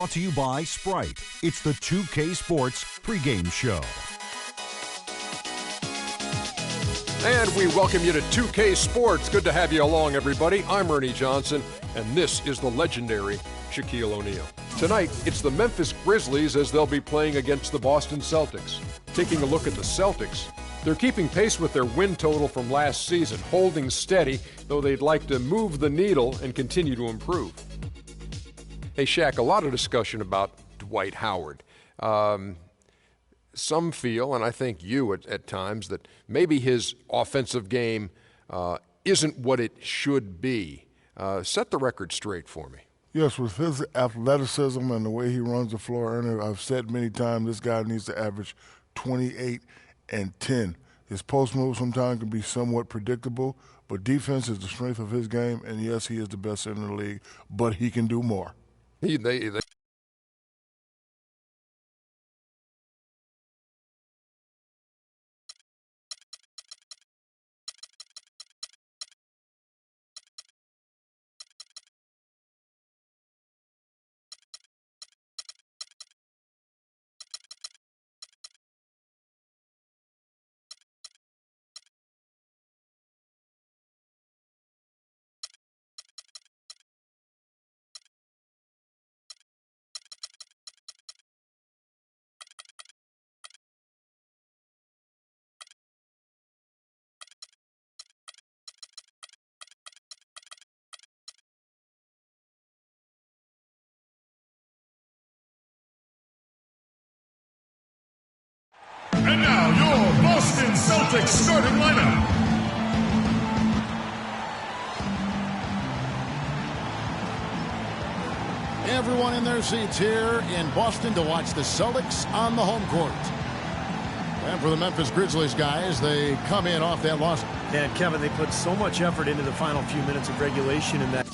Brought to you by Sprite. It's the 2K Sports pregame show. And we welcome you to 2K Sports. Good to have you along, everybody. I'm Ernie Johnson, and this is the legendary Shaquille O'Neal. Tonight, it's the Memphis Grizzlies as they'll be playing against the Boston Celtics. Taking a look at the Celtics, they're keeping pace with their win total from last season, holding steady, though they'd like to move the needle and continue to improve. Hey, Shaq, a lot of discussion about Dwight Howard. Some feel, and I think you at times, that maybe his offensive game isn't what it should be. Set the record straight for me. Yes, with his athleticism and the way he runs the floor, Ernie, I've said many times this guy needs to average 28 and 10. His post move sometimes can be somewhat predictable, but defense is the strength of his game, and yes, he is the best in the league, but he can do more. They And now, your Boston Celtics starting lineup. Everyone in their seats here in Boston to watch the Celtics on the home court. And for the Memphis Grizzlies guys, they come in off that loss. And Kevin, they put so much effort into the final few minutes of regulation in that.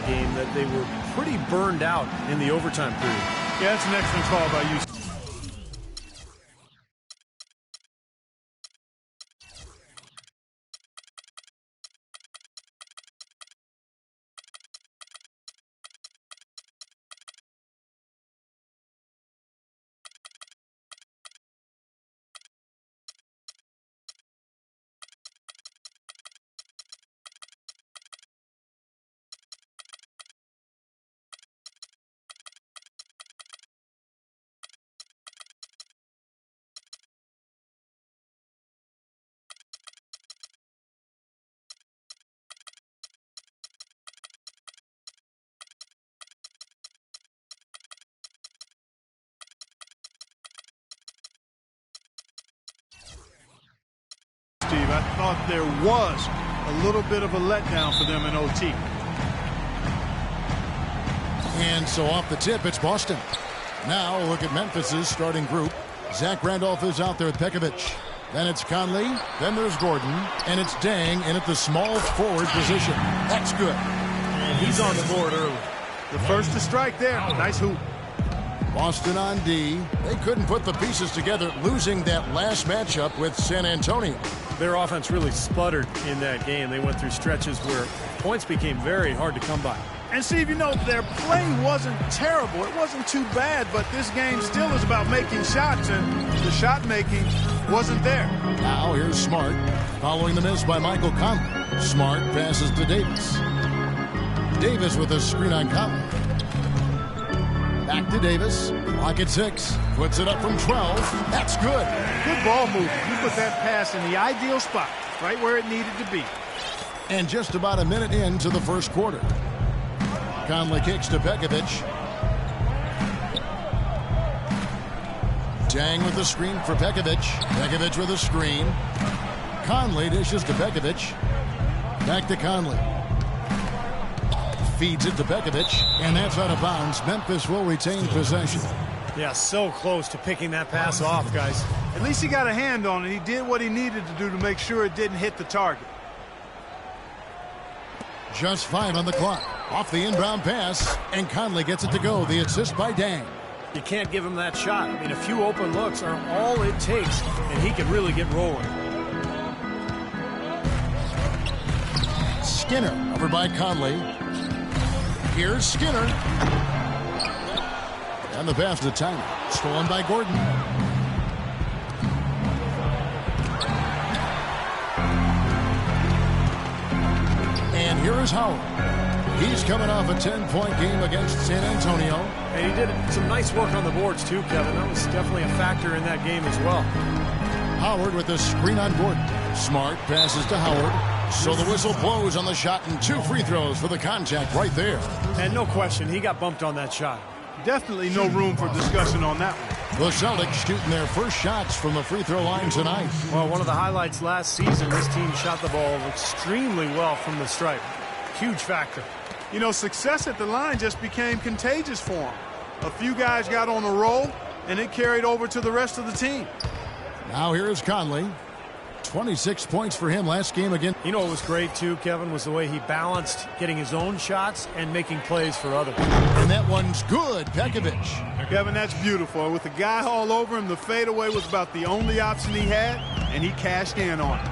Game that they were pretty burned out in the overtime period. Yeah, that's an excellent call by you. I thought there was a little bit of a letdown for them in OT. And so off the tip, it's Boston. Now look at Memphis's starting group. Zach Randolph is out there with Pekovic. Then it's Conley. Then there's Gordon. And it's Dang in at the small forward position. That's good. And he's on the board early. The first to strike there. Nice hoop. Boston on D. They couldn't put the pieces together, losing that last matchup with San Antonio. Their offense really sputtered in that game. They went through stretches where points became very hard to come by. And Steve, you know, their play wasn't terrible. It wasn't too bad, but this game still is about making shots, and the shot making wasn't there. Now here's Smart, following the miss by Michael Conley. Smart passes to Davis. Davis with a screen on Conley. Back to Davis. Clock at 6. Puts it up from 12. That's good. Good ball movement. You put that pass in the ideal spot, right where it needed to be. And just about a minute into the first quarter. Conley kicks to Pekovic. Dang with the screen for Pekovic. Pekovic with a screen. Conley dishes to Pekovic. Back to Conley. Feeds it to Pekovic, and that's out of bounds. Memphis will retain possession. Yeah, so close to picking that pass off, guys. At least he got a hand on it. He did what he needed to do to make sure it didn't hit the target. Just 5 on the clock. Off the inbound pass, and Conley gets it to go. The assist by Dang. You can't give him that shot. I mean, a few open looks are all it takes, and he can really get rolling. Skinner over by Conley. Here's Skinner. And the pass to Tiny. Stolen by Gordon. And here is Howard. He's coming off a 10-point game against San Antonio. And he did some nice work on the boards too, Kevin. That was definitely a factor in that game as well. Howard with the screen on Gordon. Smart passes to Howard. So the whistle blows on the shot, and 2 free throws for the contact right there. And no question, he got bumped on that shot. Definitely no room for discussion on that one. The Celtics shooting their first shots from the free throw line tonight. Well, one of the highlights last season, this team shot the ball extremely well from the stripe. Huge factor. You know, success at the line just became contagious for him. A few guys got on a roll, and it carried over to the rest of the team. Now here is Conley. 26 points for him last game again. You know what was great too, Kevin, was the way he balanced getting his own shots and making plays for others. And that one's good. Pekovic. Kevin, that's beautiful. With the guy all over him, the fadeaway was about the only option he had, and he cashed in on it.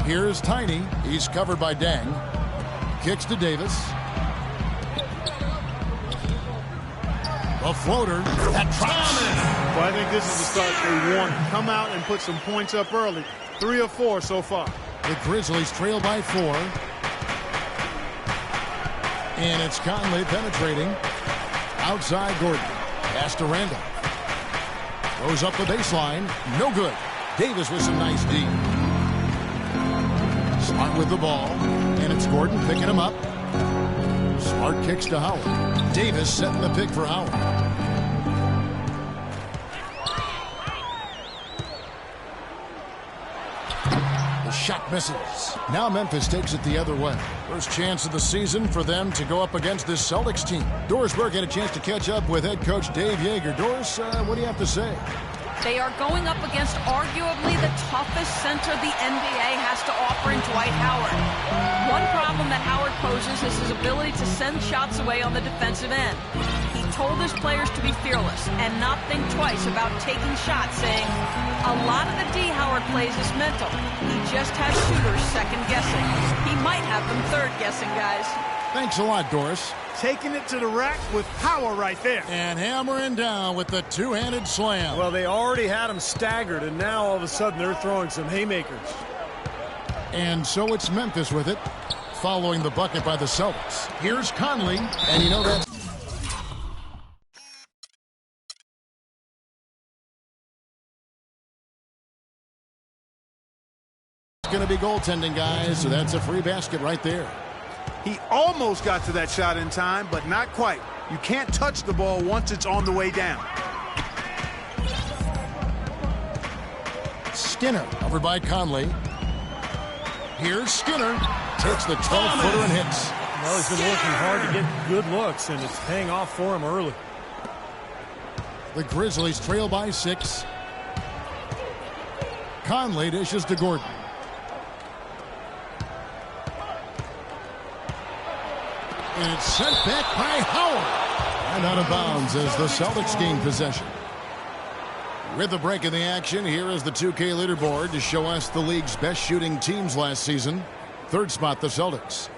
Here's Tiny. He's covered by Dang. Kicks to Davis. A floater. That drops. Well, I think this is the start they want. Come out and put some points up early. 3 of 4 so far. The Grizzlies trail by 4. And it's Conley penetrating. Outside Gordon. Pass to Randall. Goes up the baseline. No good. Davis with some nice D. Smart with the ball. And it's Gordon picking him up. Smart kicks to Howard. Davis setting the pick for Howard. The shot misses. Now Memphis takes it the other way. First chance of the season for them to go up against this Celtics team. Doris Burke had a chance to catch up with head coach Dave Yeager. Doris, what do you have to say? They are going up against arguably the toughest center the NBA has to offer in Dwight Howard. One problem that Howard poses is his ability to send shots away on the defensive end. He told his players to be fearless and not think twice about taking shots, saying, a lot of the D Howard plays is mental. He just has shooters second-guessing. He might have them third-guessing, guys. Thanks a lot, Doris. Taking it to the rack with power right there. And hammering down with the two-handed slam. Well, they already had him staggered, and now all of a sudden they're throwing some haymakers. And so it's Memphis with it, following the bucket by the Celtics. Here's Conley, and you know that's going to be goaltending, guys, so that's a free basket right there. He almost got to that shot in time, but not quite. You can't touch the ball once it's on the way down. Skinner over by Conley. Here's Skinner. Takes the 12-footer and hits. Well, he's been working hard to get good looks, and it's paying off for him early. The Grizzlies trail by 6. Conley dishes to Gordon. And it's sent back by Howard. And out of bounds as the Celtics gain possession. With the break in the action, here is the 2K leaderboard to show us the league's best shooting teams last season. Third spot, the Celtics.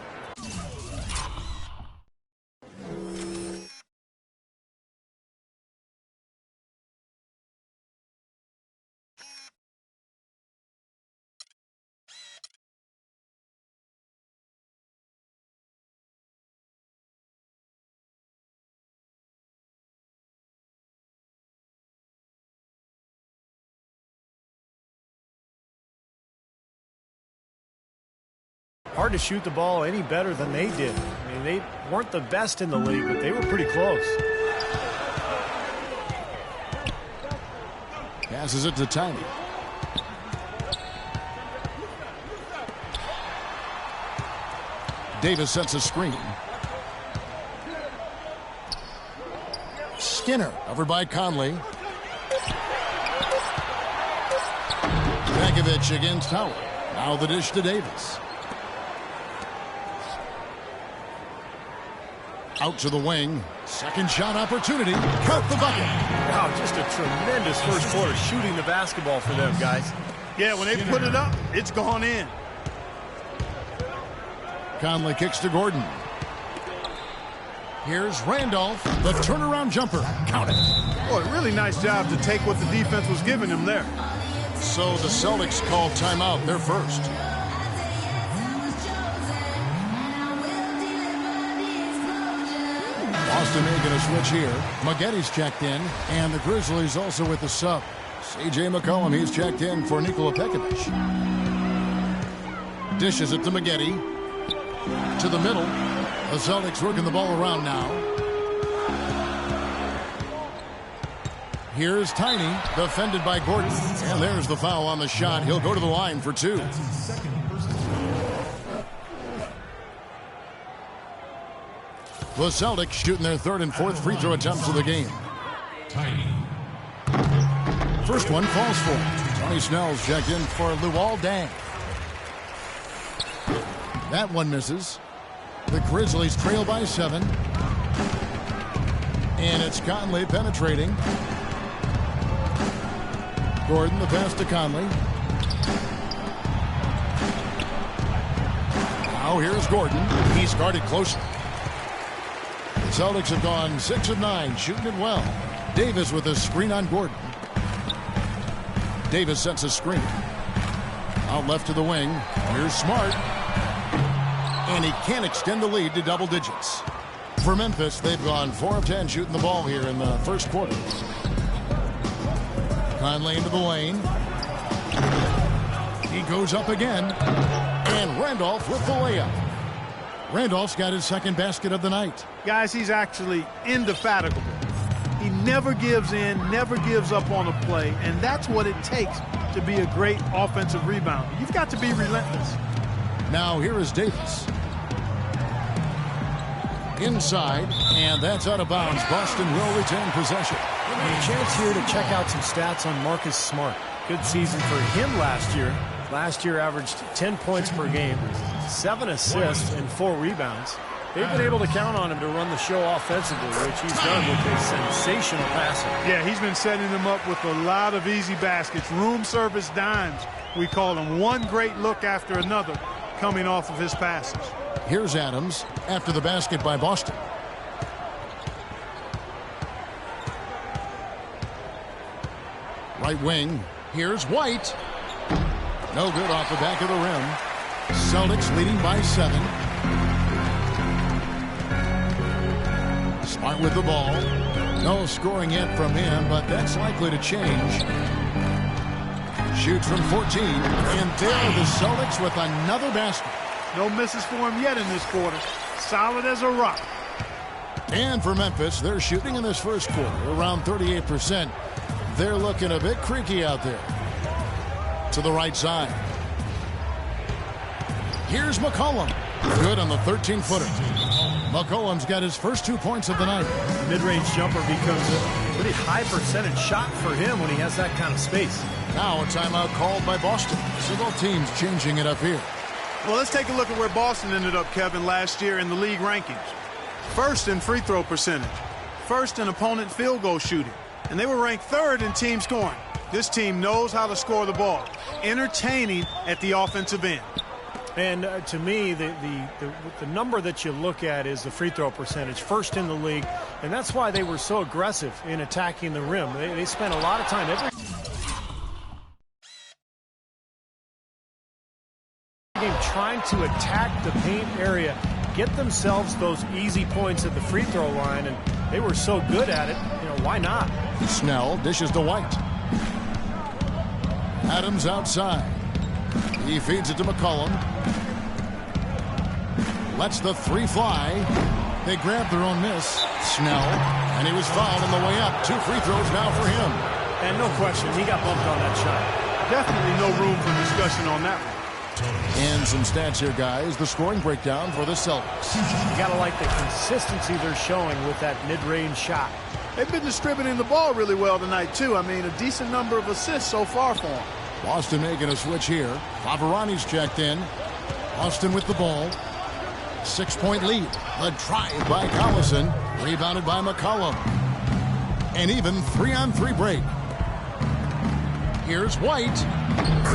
Hard to shoot the ball any better than they did. I mean, they weren't the best in the league, but they were pretty close. Passes it to Tiny. Davis sets a screen. Skinner over by Conley. Pekovic against Howard. Now the dish to Davis. Out to the wing. Second shot opportunity. Count the bucket. Wow, just a tremendous first quarter shooting the basketball for them, guys. Yeah, when they put it up, it's gone in. Conley kicks to Gordon. Here's Randolph, the turnaround jumper. Count it. Boy, really nice job to take what the defense was giving him there. So the Celtics call timeout. They're first. Boston making a switch here. Maggetti's checked in, and the Grizzlies also with the sub. C.J. McCollum, he's checked in for Nikola Pekovic. Dishes it to Maggetti. To the middle. The Celtics working the ball around now. Here's Tiny, defended by Gordon. And there's the foul on the shot. He'll go to the line for two. The Celtics shooting their third and fourth free throw attempts of the game. First one falls for him. Tony Snell's checked in for Luol Deng. That one misses. The Grizzlies trail by 7. And it's Conley penetrating. Gordon, the pass to Conley. Now here's Gordon. He's guarded closely. The Celtics have gone 6 of 9, shooting it well. Davis with a screen on Gordon. Davis sets a screen. Out left to the wing. Here's Smart. And he can't extend the lead to double digits. For Memphis, they've gone 4 of 10 shooting the ball here in the first quarter. Conley into the lane. He goes up again. And Randolph with the layup. Randolph's got his second basket of the night. Guys, he's actually indefatigable. He never gives in, never gives up on a play, and that's what it takes to be a great offensive rebounder. You've got to be relentless. Now here is Davis. Inside, and that's out of bounds. Boston will retain possession. A chance here to check out some stats on Marcus Smart. Good season for him last year. Last year averaged 10 points per game, 7 assists, and 4 rebounds. They've been able to count on him to run the show offensively, which he's done with his sensational passing. Yeah, he's been setting them up with a lot of easy baskets, room service dimes. We call them, one great look after another coming off of his passes. Here's Adams after the basket by Boston. Right wing. Here's White. No good off the back of the rim. Celtics leading by 7. Smart with the ball. No scoring yet from him, but that's likely to change. Shoots from 14. And there are the Celtics with another basket. No misses for him yet in this quarter. Solid as a rock. And for Memphis, they're shooting in this first quarter around 38%. They're looking a bit creaky out there. To the right side. Here's McCollum. Good on the 13-footer. McCollum's got his first 2 points of the night. Mid-range jumper becomes a pretty high percentage shot for him when he has that kind of space. Now a timeout called by Boston. So both teams changing it up here. Well, let's take a look at where Boston ended up, Kevin, last year in the league rankings. First in free throw percentage. First in opponent field goal shooting. And they were ranked 3rd in team scoring. This team knows how to score the ball. Entertaining at the offensive end. And to me, the number that you look at is the free throw percentage, first in the league. And that's why they were so aggressive in attacking the rim. They spent a lot of time every game trying to attack the paint area, get themselves those easy points at the free throw line, and they were so good at it, you know, why not? Snell dishes to White. Adams outside. He feeds it to McCollum. Lets the 3 fly. They grab their own miss. Snell. And he was fouled on the way up. 2 free throws now for him. And no question, he got bumped on that shot. Definitely no room for discussion on that one. And some stats here, guys. The scoring breakdown for the Celtics. You got to like the consistency they're showing with that mid-range shot. They've been distributing the ball really well tonight, too. I mean, a decent number of assists so far for them. Boston making a switch here. Favarani's checked in. Boston with the ball. 6-point lead. A drive by Collison. Rebounded by McCollum. An even 3-on-3 break. Here's White.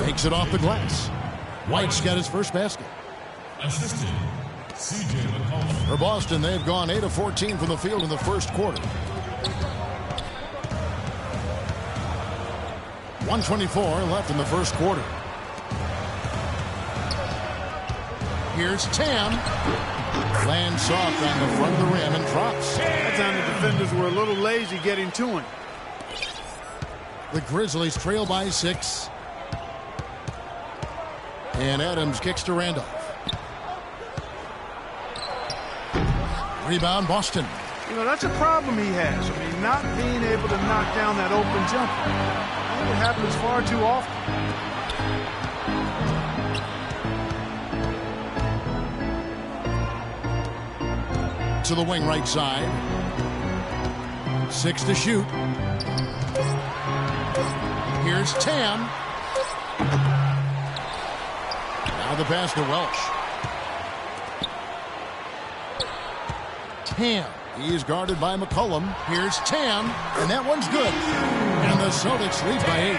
Takes it off the glass. White's got his first basket. Assistant, C.J. McCollum. For Boston, they've gone 8 of 14 from the field in the first quarter. 1:24 left in the first quarter. Here's Tam. Lands soft on the front of the rim and drops. That time the defenders were a little lazy getting to him. The Grizzlies trail by 6. And Adams kicks to Randolph. Rebound, Boston. You know, that's a problem he has. I mean, not being able to knock down that open jumper. I think it happens far too often. To the wing right side. 6 to shoot. Here's Tam. Now the pass to Welch. Tam. He's guarded by McCollum. Here's Tam. And that one's good. And the Celtics lead by 8.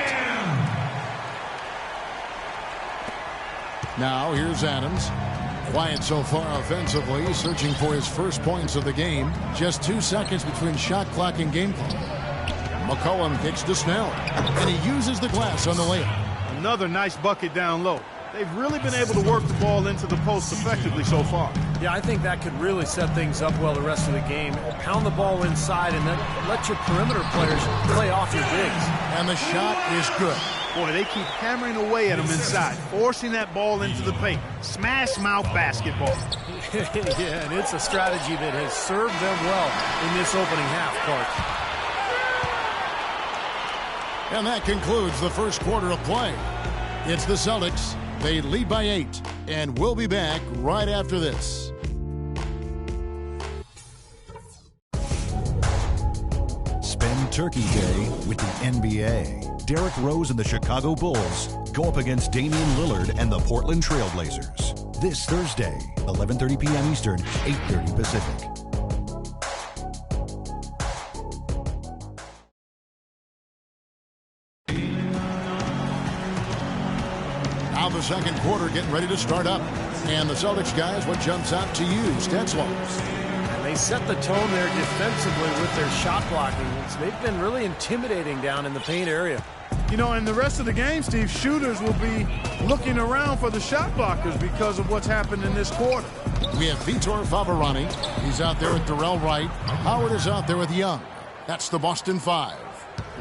Now here's Adams. Quiet so far offensively, searching for his first points of the game. Just 2 seconds between shot clock and game clock. McCollum kicks to Snell, and he uses the glass on the layup. Another nice bucket down low. They've really been able to work the ball into the post effectively so far. Yeah, I think that could really set things up well the rest of the game. Pound the ball inside and then let your perimeter players play off your bigs. And the shot is good. Boy, they keep hammering away at him inside, forcing that ball into the paint. Smash mouth basketball. Yeah, and it's a strategy that has served them well in this opening half, Clark. And that concludes the first quarter of play. It's the Celtics. They lead by 8, and we'll be back right after this. Spend Turkey Day with the NBA. Derrick Rose and the Chicago Bulls go up against Damian Lillard and the Portland Trail Blazers. This Thursday, 11:30 p.m. Eastern, 8:30 Pacific. Now the second quarter getting ready to start up. And the Celtics guys, what jumps out to you, stats-wise? They set the tone there defensively with their shot blocking. They've been really intimidating down in the paint area. You know, in the rest of the game, Steve, shooters will be looking around for the shot blockers because of what's happened in this quarter. We have Vitor Favarani. He's out there with Darrell Wright. Howard is out there with Young. That's the Boston 5.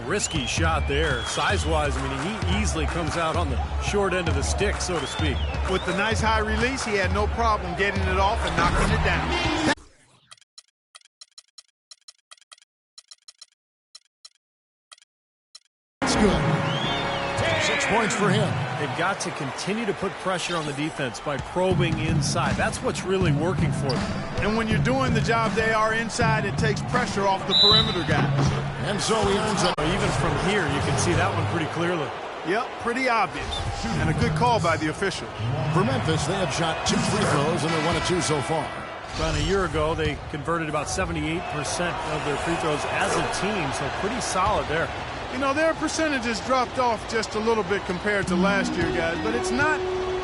Risky shot there. Size-wise, I mean, he easily comes out on the short end of the stick, so to speak. With the nice high release, he had no problem getting it off and knocking it down. That's good. 6 points for him. They've got to continue to put pressure on the defense by probing inside. That's what's really working for them. And when you're doing the job they are inside, it takes pressure off the perimeter guys. And so he earns it. Even from here, you can see that one pretty clearly. Yep, pretty obvious. And a good call by the official. For Memphis, they have shot 2 free throws, and they're 1 of 2 so far. About a year ago, they converted about 78% of their free throws as a team, so pretty solid there. You know, their percentages dropped off just a little bit compared to last year, guys, but it's not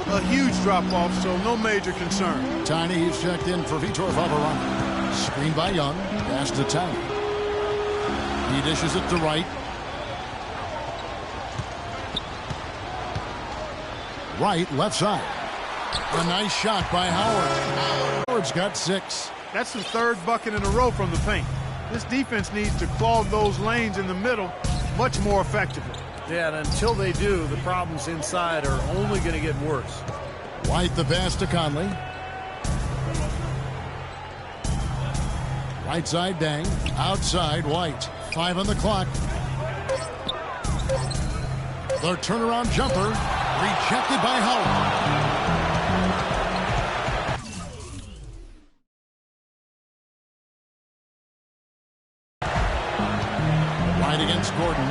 a huge drop-off, so no major concern. Tiny, he's checked in for Vitor Favarani. Screen by Young. Pass to Tiny. He dishes it to Wright. Wright, left side. A nice shot by Howard. Howard's got 6. That's the 3rd bucket in a row from the paint. This defense needs to clog those lanes in the middle much more effectively. Yeah, and until they do, the problems inside are only going to get worse. White the pass to Conley. Right side Dang. Outside White. 5 on the clock. The turnaround jumper. Rejected by Howard. Against Gordon.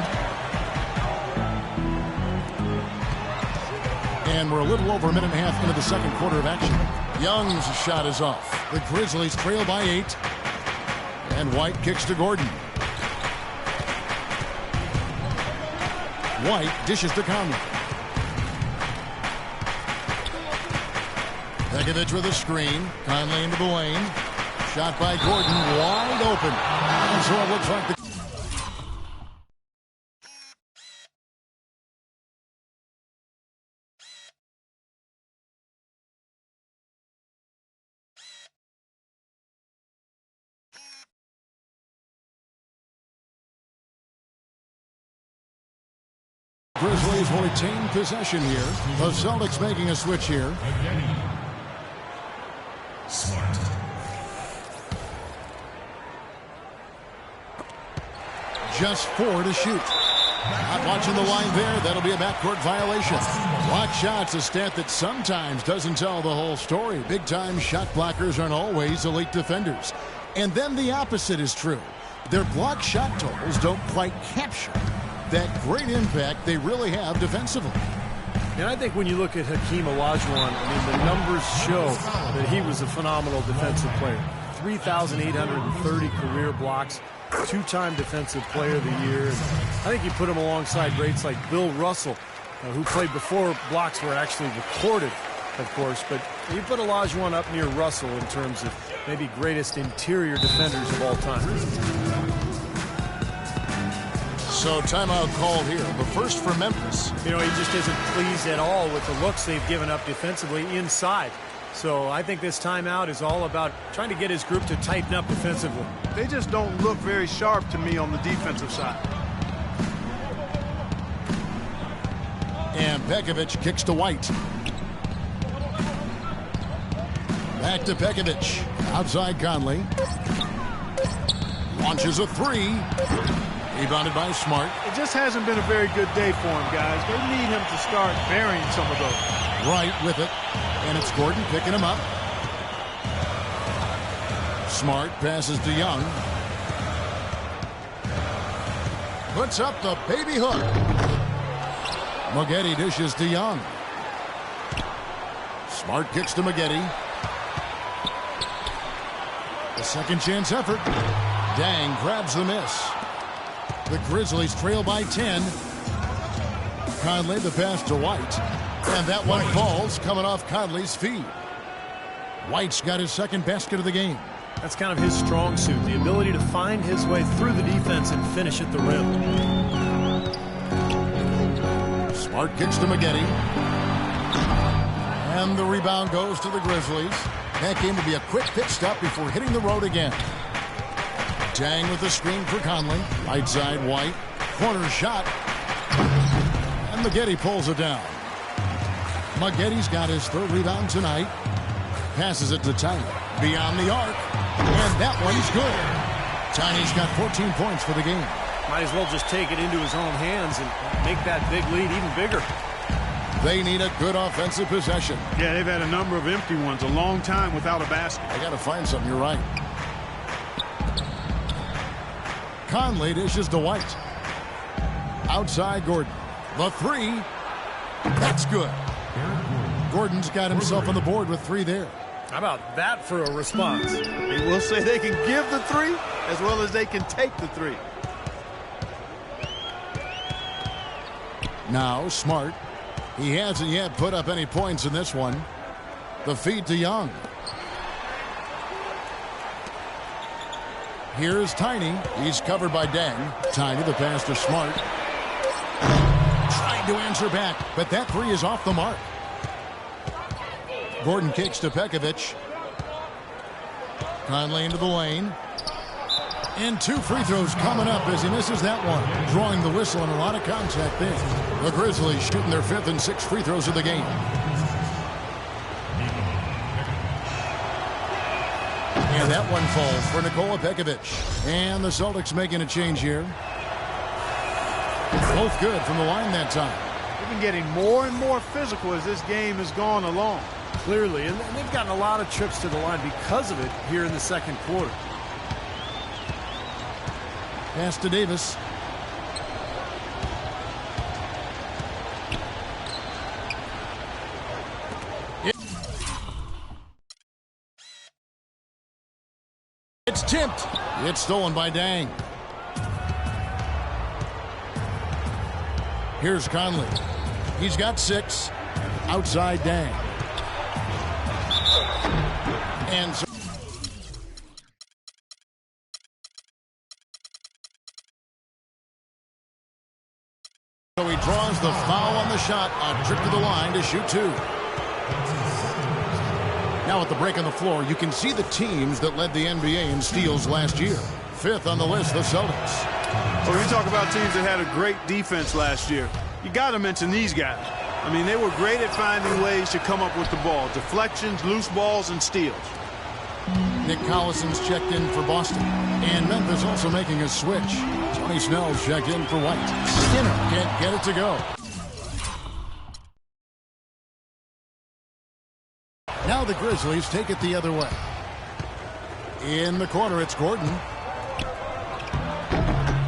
And we're a little over a minute and a half into the second quarter of action. Young's shot is off. The Grizzlies trail by 8. And White kicks to Gordon. White dishes to Conley. Pekovic with a screen. Conley into the lane. Shot by Gordon, wide open. And so it looks like the... Grizzlies will retain possession here. The Celtics making a switch here. Smart. Just 4 to shoot. Not watching the line there. That'll be a backcourt violation. Block shots, a stat that sometimes doesn't tell the whole story. Big-time shot blockers aren't always elite defenders. And then the opposite is true. Their block shot totals don't quite capture that great impact they really have defensively. And I think when you look at Hakeem Olajuwon, I mean, the numbers show that he was a phenomenal defensive player. 3,830 career blocks, 2-time Defensive Player of the Year. And I think you put him alongside greats like Bill Russell, who played before blocks were actually recorded, of course. But you put Olajuwon up near Russell in terms of maybe greatest interior defenders of all time. So timeout called here. The first for Memphis. You know, he just isn't pleased at all with the looks they've given up defensively inside. So I think this timeout is all about trying to get his group to tighten up defensively. They just don't look very sharp to me on the defensive side. And Pekovic kicks to White. Back to Pekovic. Outside Conley. Launches a 3. Rebounded by Smart. It just hasn't been a very good day for him, guys. They need him to start burying some of those. Right with it. And it's Gordon picking him up. Smart passes to Young. Puts up the baby hook. Moghetti dishes to Young. Smart kicks to Moghetti. A second chance effort. Dang grabs the miss. The Grizzlies trail by 10. Conley the pass to White. And that one falls coming off Conley's feet. White's got his second basket of the game. That's kind of his strong suit, the ability to find his way through the defense and finish at the rim. Smart kicks to Moghetti. And the rebound goes to the Grizzlies. That game will be a quick pit stop before hitting the road again. Tang with the screen for Conley. Right side White. Corner shot. And Moghetti pulls it down. Moghetti's got his third rebound tonight. Passes it to Tiny. Beyond the arc. And that one's good. Tiny's got 14 points for the game. Might as well just take it into his own hands and make that big lead even bigger. They need a good offensive possession. Yeah, they've had a number of empty ones, a long time without a basket. I got to find something, you're right. Conley dishes to White. Outside Gordon. The 3. That's good. Gordon's got himself on the board with 3 there. How about that for a response? They will say they can give the 3 as well as they can take the 3. Now Smart. He hasn't yet put up any points in this one. The feed to Young. Here's Tiny. He's covered by Dang. Tiny the pass to Smart. Trying to answer back, but that 3 is off the mark. Gordon kicks to Pekovic. Conley into the lane. And 2 free throws coming up as he misses that one. Drawing the whistle and a lot of contact there. The Grizzlies shooting their 5th and 6th free throws of the game. And that one falls for Nikola Pekovic. And the Celtics making a change here. Both good from the line that time. They've been getting more and more physical as this game has gone along. Clearly, and they've gotten a lot of trips to the line because of it here in the second quarter. Pass to Davis. It's tipped. It's stolen by Dang. Here's Conley. He's got 6. Outside Dang. And so he draws the foul on the shot. A trip to the line to shoot 2. Now at the break on the floor, you can see the teams that led the NBA in steals last year. 5th on the list, the Celtics. Well, when you talk about teams that had a great defense last year, you got to mention these guys. I mean, they were great at finding ways to come up with the ball. Deflections, loose balls, and steals. Nick Collison's checked in for Boston. And Memphis also making a switch. Tony Snell's checked in for White. Skinner can't get it to go. Now the Grizzlies take it the other way. In the corner, it's Gordon.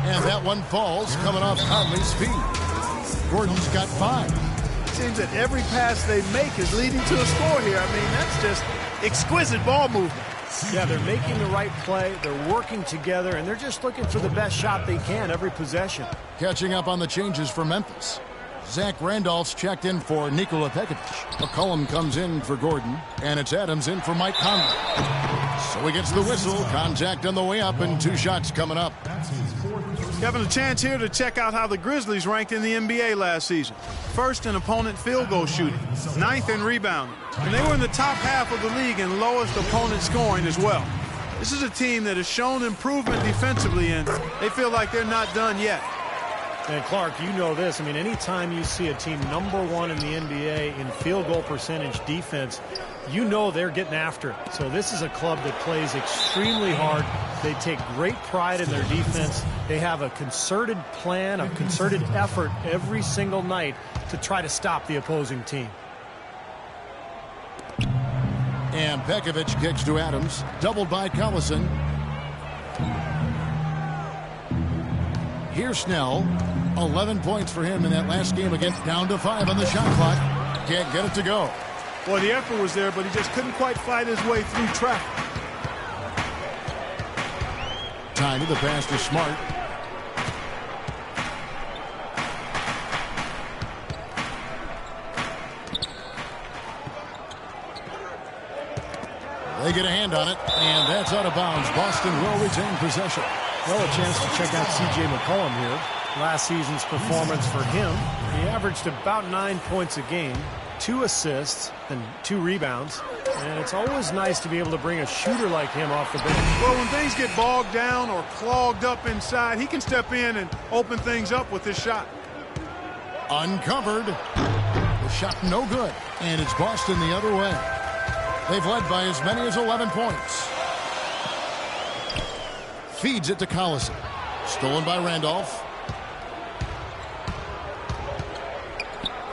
And that one falls, coming off Conley's feet. Gordon's got 5. It seems that every pass they make is leading to a score here. I mean, that's just exquisite ball movement. Yeah, they're making the right play. They're working together, and they're just looking for the best shot they can every possession. Catching up on the changes for Memphis. Zach Randolph's checked in for Nikola Pekovic. McCollum comes in for Gordon, and it's Adams in for Mike Conley. So he gets the whistle. Contact on the way up, and 2 shots coming up. Having a chance here to check out how the Grizzlies ranked in the NBA last season. 1st in opponent field goal shooting, 9th in rebounding, and they were in the top half of the league in lowest opponent scoring as well. This is a team that has shown improvement defensively, and they feel like they're not done yet. And Clark, you know this. I mean, anytime you see a team #1 in the NBA in field goal percentage defense, you know they're getting after it. So this is a club that plays extremely hard. They take great pride in their defense. They have a concerted plan, a concerted effort every single night to try to stop the opposing team. And Pekovic kicks to Adams, doubled by Collison. Here's Snell. 11 points for him in that last game again. Down to 5 on the shot clock. Can't get it to go. Well, the effort was there, but he just couldn't quite fight his way through traffic. Tiny, the pass to Smart. They get a hand on it, and that's out of bounds. Boston will retain possession. Well, a chance to check out C.J. McCollum here. Last season's performance for him, he averaged about 9 points a game, 2 assists, and 2 rebounds. And it's always nice to be able to bring a shooter like him off the bench. Well, when things get bogged down or clogged up inside, he can step in and open things up with this shot. Uncovered. The shot no good. And it's Boston the other way. They've led by as many as 11 points. Feeds it to Collison. Stolen by Randolph.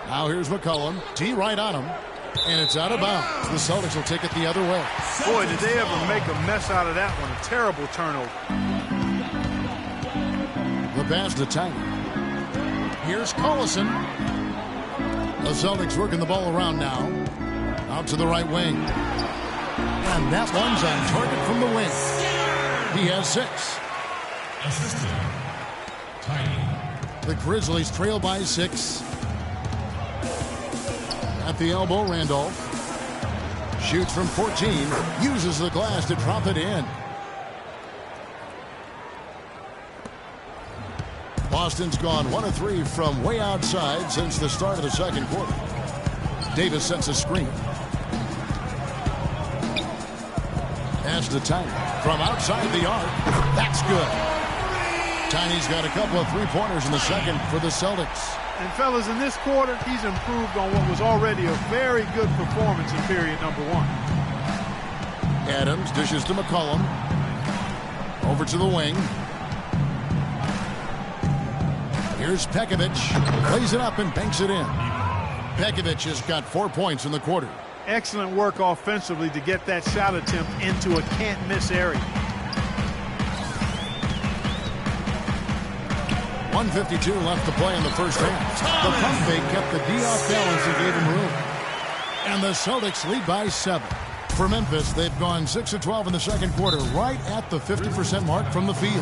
Now here's McCollum. T right on him. And it's out of bounds. The Celtics will take it the other way. Boy, did they ever make a mess out of that one. A terrible turnover. The pass to Tiny. Here's Collison. The Celtics working the ball around now. Out to the right wing. And that one's on target from the wing. He has 6. Assistant. Tiny. The Grizzlies trail by 6. At the elbow, Randolph. Shoots from 14. Uses the glass to drop it in. Boston's gone 1 of 3 from way outside since the start of the second quarter. Davis sets a screen. Pass to Tiny. From outside the arc. That's good. Tiny's got a couple of 3-pointers in the second for the Celtics. And, fellas, in this quarter, he's improved on what was already a very good performance in period number 1. Adams dishes to McCollum. Over to the wing. Here's Pekovic. Plays it up and banks it in. Pekovic has got 4 points in the quarter. Excellent work offensively to get that shot attempt into a can't-miss area. 1:52 left to play in the first half. The pump fake kept the D off balance and gave him room. And the Celtics lead by 7. For Memphis, they've gone 6 of 12 in the second quarter, right at the 50% mark from the field.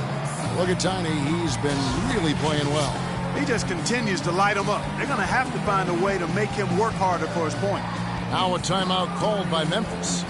Look at Tiny. He's been really playing well. He just continues to light them up. They're going to have to find a way to make him work harder for his point. Now a timeout called by Memphis.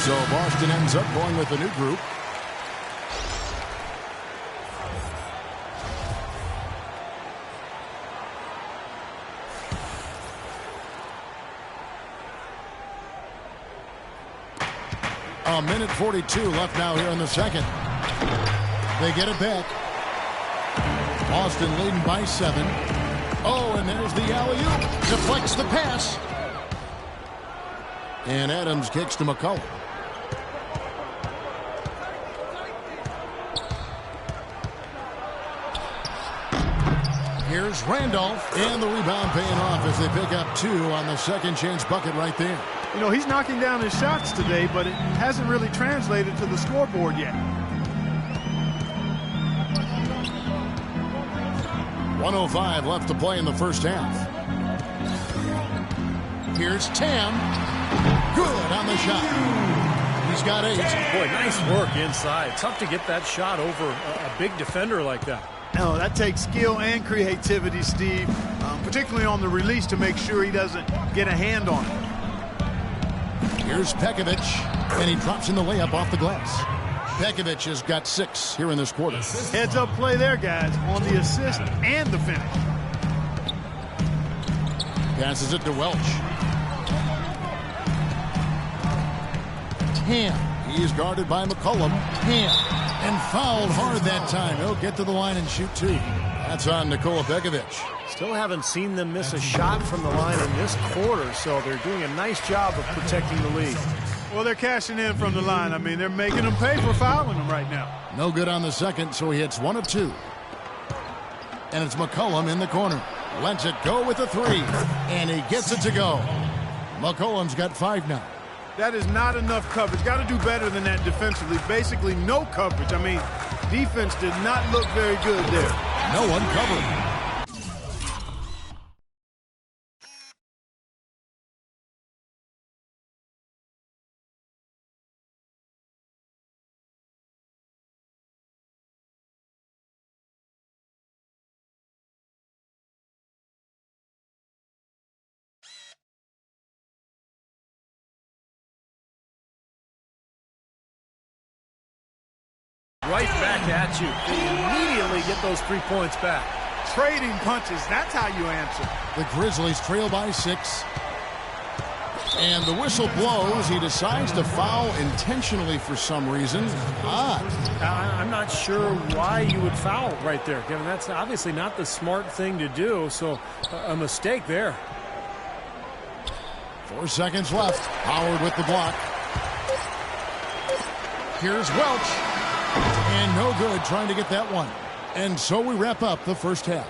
So Boston ends up going with a new group. A minute 42 left now here in the second. They get it back. Boston leading by 7. Oh, and there's the alley-oop. Deflects the pass. And Adams kicks to McCullough. Here's Randolph, and the rebound paying off as they pick up 2 on the second chance bucket right there. You know, he's knocking down his shots today, but it hasn't really translated to the scoreboard yet. 1:05 left to play in the first half. Here's Tam. Good on the shot. He's got 8. Boy, nice work inside. Tough to get that shot over a big defender like that. No, that takes skill and creativity, Steve, particularly on the release to make sure he doesn't get a hand on it. Here's Pekovic, and he drops in the layup off the glass. Pekovic has got 6 here in this quarter. Heads up play there, guys, on the assist and the finish. Passes it to Welch. Ham. He's guarded by McCollum. Ham. And fouled hard that time. He'll get to the line and shoot 2. That's on Nikola Pekovic. Still haven't seen them miss a shot from the line in this quarter, so they're doing a nice job of protecting the lead. Well, they're cashing in from the line. I mean, they're making them pay for fouling them right now. No good on the second, so he hits 1 of 2. And it's McCollum in the corner. Lets it go with a 3. And he gets it to go. McCollum's got 5 now. That is not enough coverage. Got to do better than that defensively. Basically no coverage. I mean, defense did not look very good there. No one covered. Right back at you. They immediately get those 3 points back. Trading punches, that's how you answer. The Grizzlies trail by 6. And the whistle blows. He decides to foul intentionally for some reason. Odd. I'm not sure why you would foul right there, Kevin. That's obviously not the smart thing to do, so a mistake there. 4 seconds left. Howard with the block. Here's Welch. And no good trying to get that one. And so we wrap up the first half.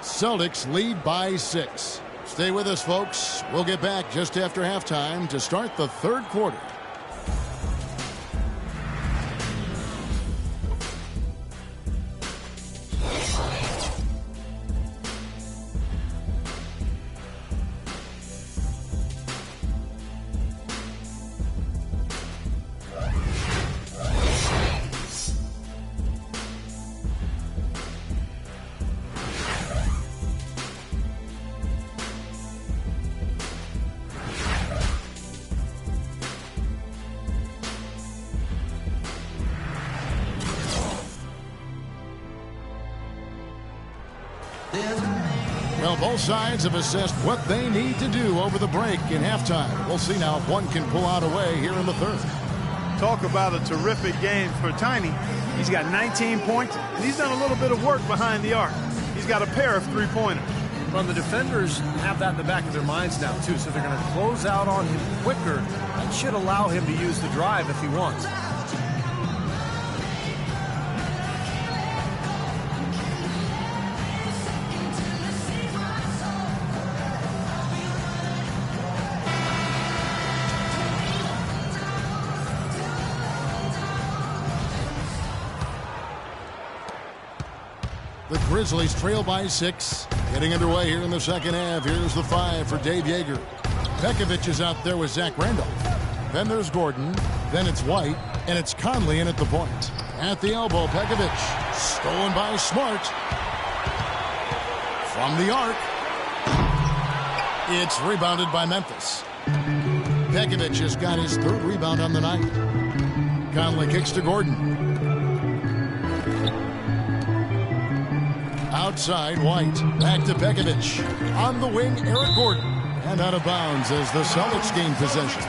Celtics lead by 6. Stay with us, folks. We'll get back just after halftime to start the third quarter. Well, both sides have assessed what they need to do over the break in halftime. We'll see now if one can pull out a way here in the third. Talk about a terrific game for Tiny. He's got 19 points, and he's done a little bit of work behind the arc. He's got a pair of three-pointers. Well, the defenders have that in the back of their minds now, too, so they're going to close out on him quicker. That should allow him to use the drive if he wants. The Grizzlies trail by 6. Getting underway here in the second half. Here's the 5 for Dave Yeager. Pekovic is out there with Zach Randolph. Then there's Gordon. Then it's White. And it's Conley in at the point. At the elbow, Pekovic. Stolen by Smart. From the arc. It's rebounded by Memphis. Pekovic has got his third rebound on the night. Conley kicks to Gordon. Outside, White. Back to Pekovic. On the wing, Eric Gordon. And out of bounds as the Celtics gain possession.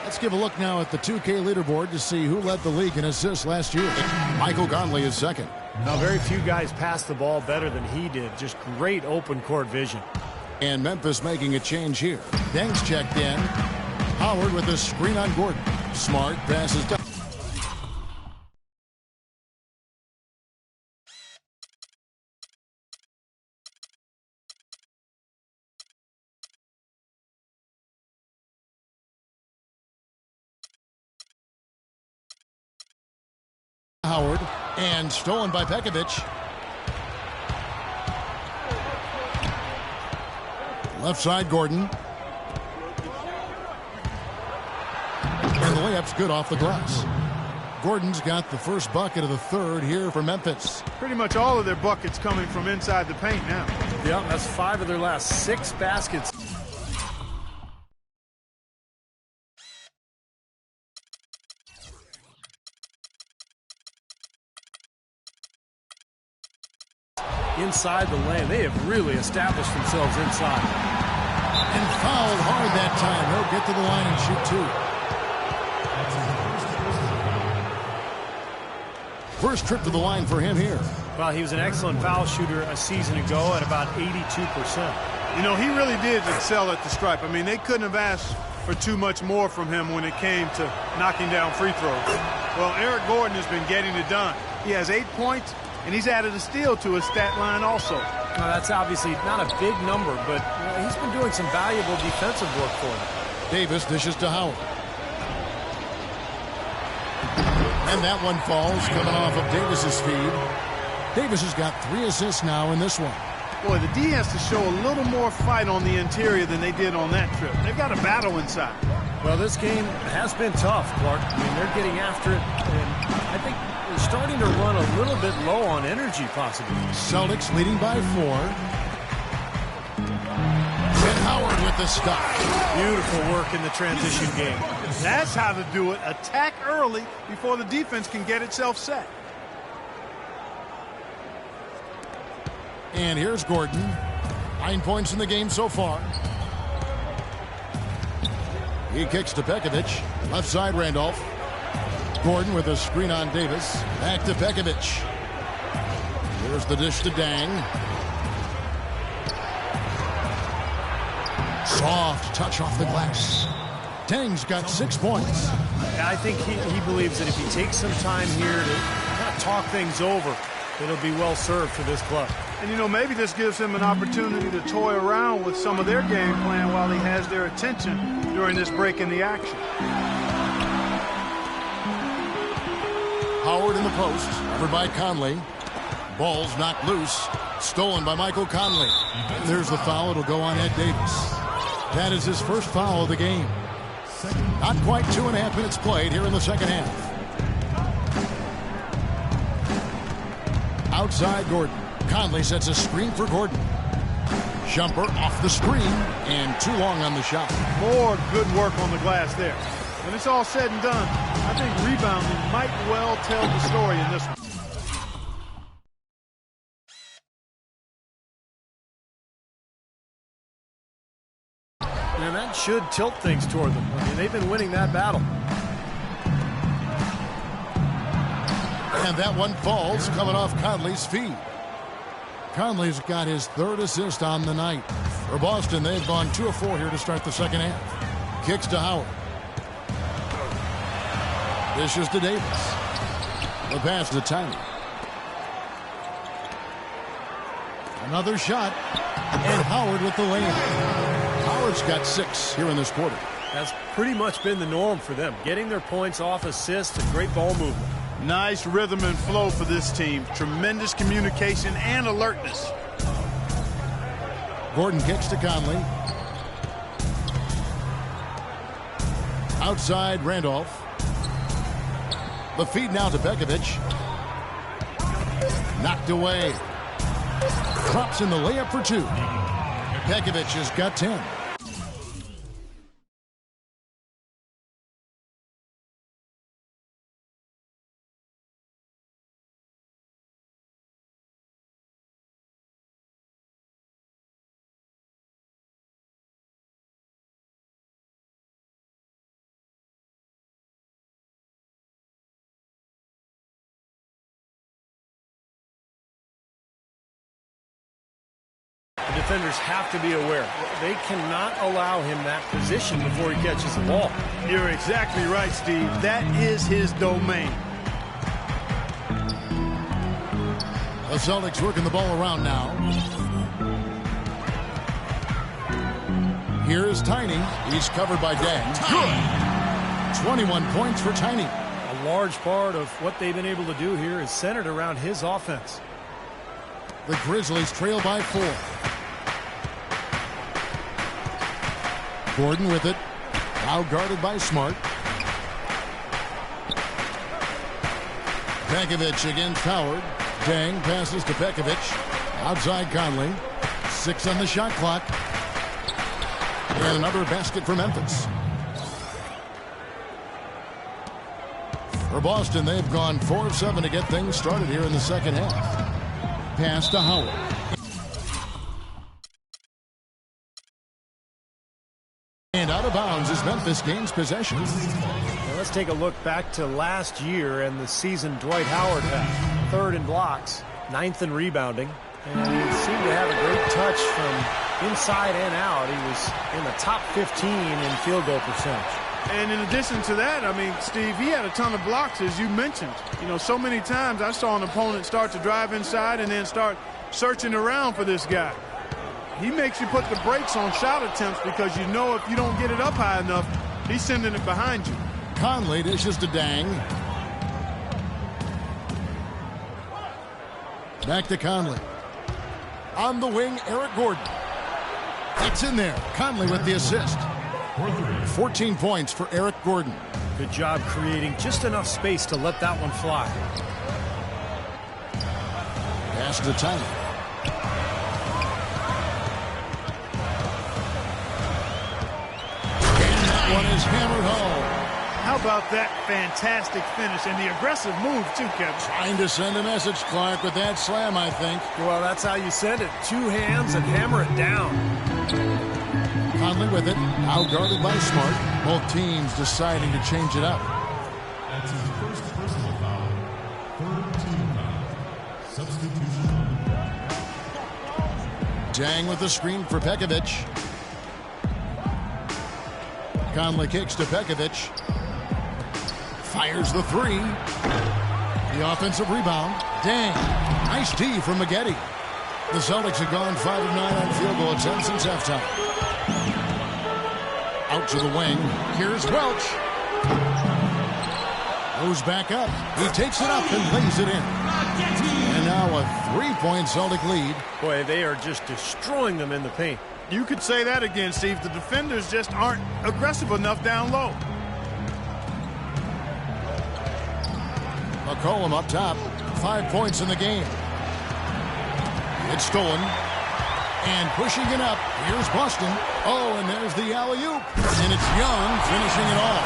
Let's give a look now at the 2K leaderboard to see who led the league in assists last year. Michael Conley is second. Now, very few guys passed the ball better than he did. Just great open court vision. And Memphis making a change here. Deng's checked in. Howard with a screen on Gordon. Smart passes down. Howard, and stolen by Pekovic. Left side, Gordon. And the layup's good off the glass. Gordon's got the first bucket of the third here for Memphis. Pretty much all of their buckets coming from inside the paint now. Yep, that's 5 of their last 6 baskets. Inside the lane. They have really established themselves inside. And fouled hard that time. He'll get to the line and shoot 2. First trip to the line for him here. Well, he was an excellent foul shooter a season ago at about 82%. You know, he really did excel at the stripe. I mean, they couldn't have asked for too much more from him when it came to knocking down free throws. Well, Eric Gordon has been getting it done. He has 8 points. And he's added a steal to his stat line also. Now, that's obviously not a big number, but he's been doing some valuable defensive work for him. Davis dishes to Howard. And that one falls, coming off of Davis's feed. Davis has got 3 assists now in this one. Boy, the D has to show a little more fight on the interior than they did on that trip. They've got a battle inside. Well, this game has been tough, Clark. I mean, they're getting after it, and I think they're starting to run a little bit low on energy, possibly. Celtics leading by 4. And Howard with the stop. Beautiful work in the transition game. That's how to do it. Attack early before the defense can get itself set. And here's Gordon. 9 points in the game so far. He kicks to Pekovic. Left side, Randolph. Gordon with a screen on Davis. Back to Pekovic. Here's the dish to Deng. Soft touch off the glass. Deng's got 6 points. I think he believes that if he takes some time here to kind of talk things over, it'll be well served for this club. And, you know, maybe this gives him an opportunity to toy around with some of their game plan while he has their attention during this break in the action. Howard in the post, covered by Conley. Ball's knocked loose, stolen by Michael Conley. And there's the foul. It'll go on Ed Davis. That is his first foul of the game. Not quite 2.5 minutes played here in the second half. Outside Gordon. Conley sets a screen for Gordon. Jumper off the screen and too long on the shot. More good work on the glass there. When it's all said and done, I think rebounding might well tell the story in this one. And that should tilt things toward them. I mean, they've been winning that battle. And that one falls coming off Conley's feet. Conley's got his 3rd assist on the night. For Boston, they've gone 2 of 4 here to start the second half. Kicks to Howard. Dishes to Davis. The pass to Tiny. Another shot. And Howard with the layup. Howard's got 6 here in this quarter. That's pretty much been the norm for them. Getting their points off assists and great ball movement. Nice rhythm and flow for this team. Tremendous communication and alertness. Gordon kicks to Conley. Outside Randolph. The feed now to Pekovic. Knocked away. Drops in the layup for 2. Pekovic has got 10. Defenders have to be aware. They cannot allow him that position before he catches the ball. You're exactly right, Steve. That is his domain. The Celtics working the ball around now. Here's Tiny. He's covered by Dang. Good. 21 points for Tiny. A large part of what they've been able to do here is centered around his offense. The Grizzlies trail by 4. Gordon with it. Now guarded by Smart. Pekovic against Howard. Dang passes to Pekovic. Outside Conley. 6 on the shot clock. And another basket for Memphis. For Boston, they've gone 4 of 7 to get things started here in the second half. Pass to Howard. And out of bounds as Memphis gains possession. Now let's take a look back to last year and the season Dwight Howard had. 3rd in blocks, 9th in rebounding, and he seemed to have a great touch from inside and out. He was in the top 15 in field goal percentage. And in addition to that, I mean, Steve, he had a ton of blocks, as you mentioned. You know, so many times I saw an opponent start to drive inside and then start searching around for this guy. He makes you put the brakes on shot attempts because you know if you don't get it up high enough, he's sending it behind you. Conley dishes to Dang. Back to Conley. On the wing, Eric Gordon. It's in there. Conley with the assist. 14 points for Eric Gordon. Good job creating just enough space to let that one fly. Pass to Tiny. And that one is hammered home. How about that fantastic finish and the aggressive move, too, Kevin? Trying to send a message, Clark, with that slam, I think. Well, that's how you send it. 2 hands and hammer it down. Conley with it. Now guarded by Smart. Both teams deciding to change it up. That's his first personal foul. 3rd team foul. Substitution. Dang with the screen for Pekovic. Conley kicks to Pekovic. Fires the 3. The offensive rebound. Dang. Nice D from Maggette. The Celtics have gone 5 of 9 on field goal attempts since halftime. Out to the wing. Here's Welch. Goes back up. He takes it up and lays it in. And now a 3-point Celtic lead. Boy, they are just destroying them in the paint. You could say that again, Steve. The defenders just aren't aggressive enough down low. McCollum up top. 5 points in the game. It's stolen. And pushing it up. Here's Boston. Oh, and there's the alley-oop. And it's Young finishing it off.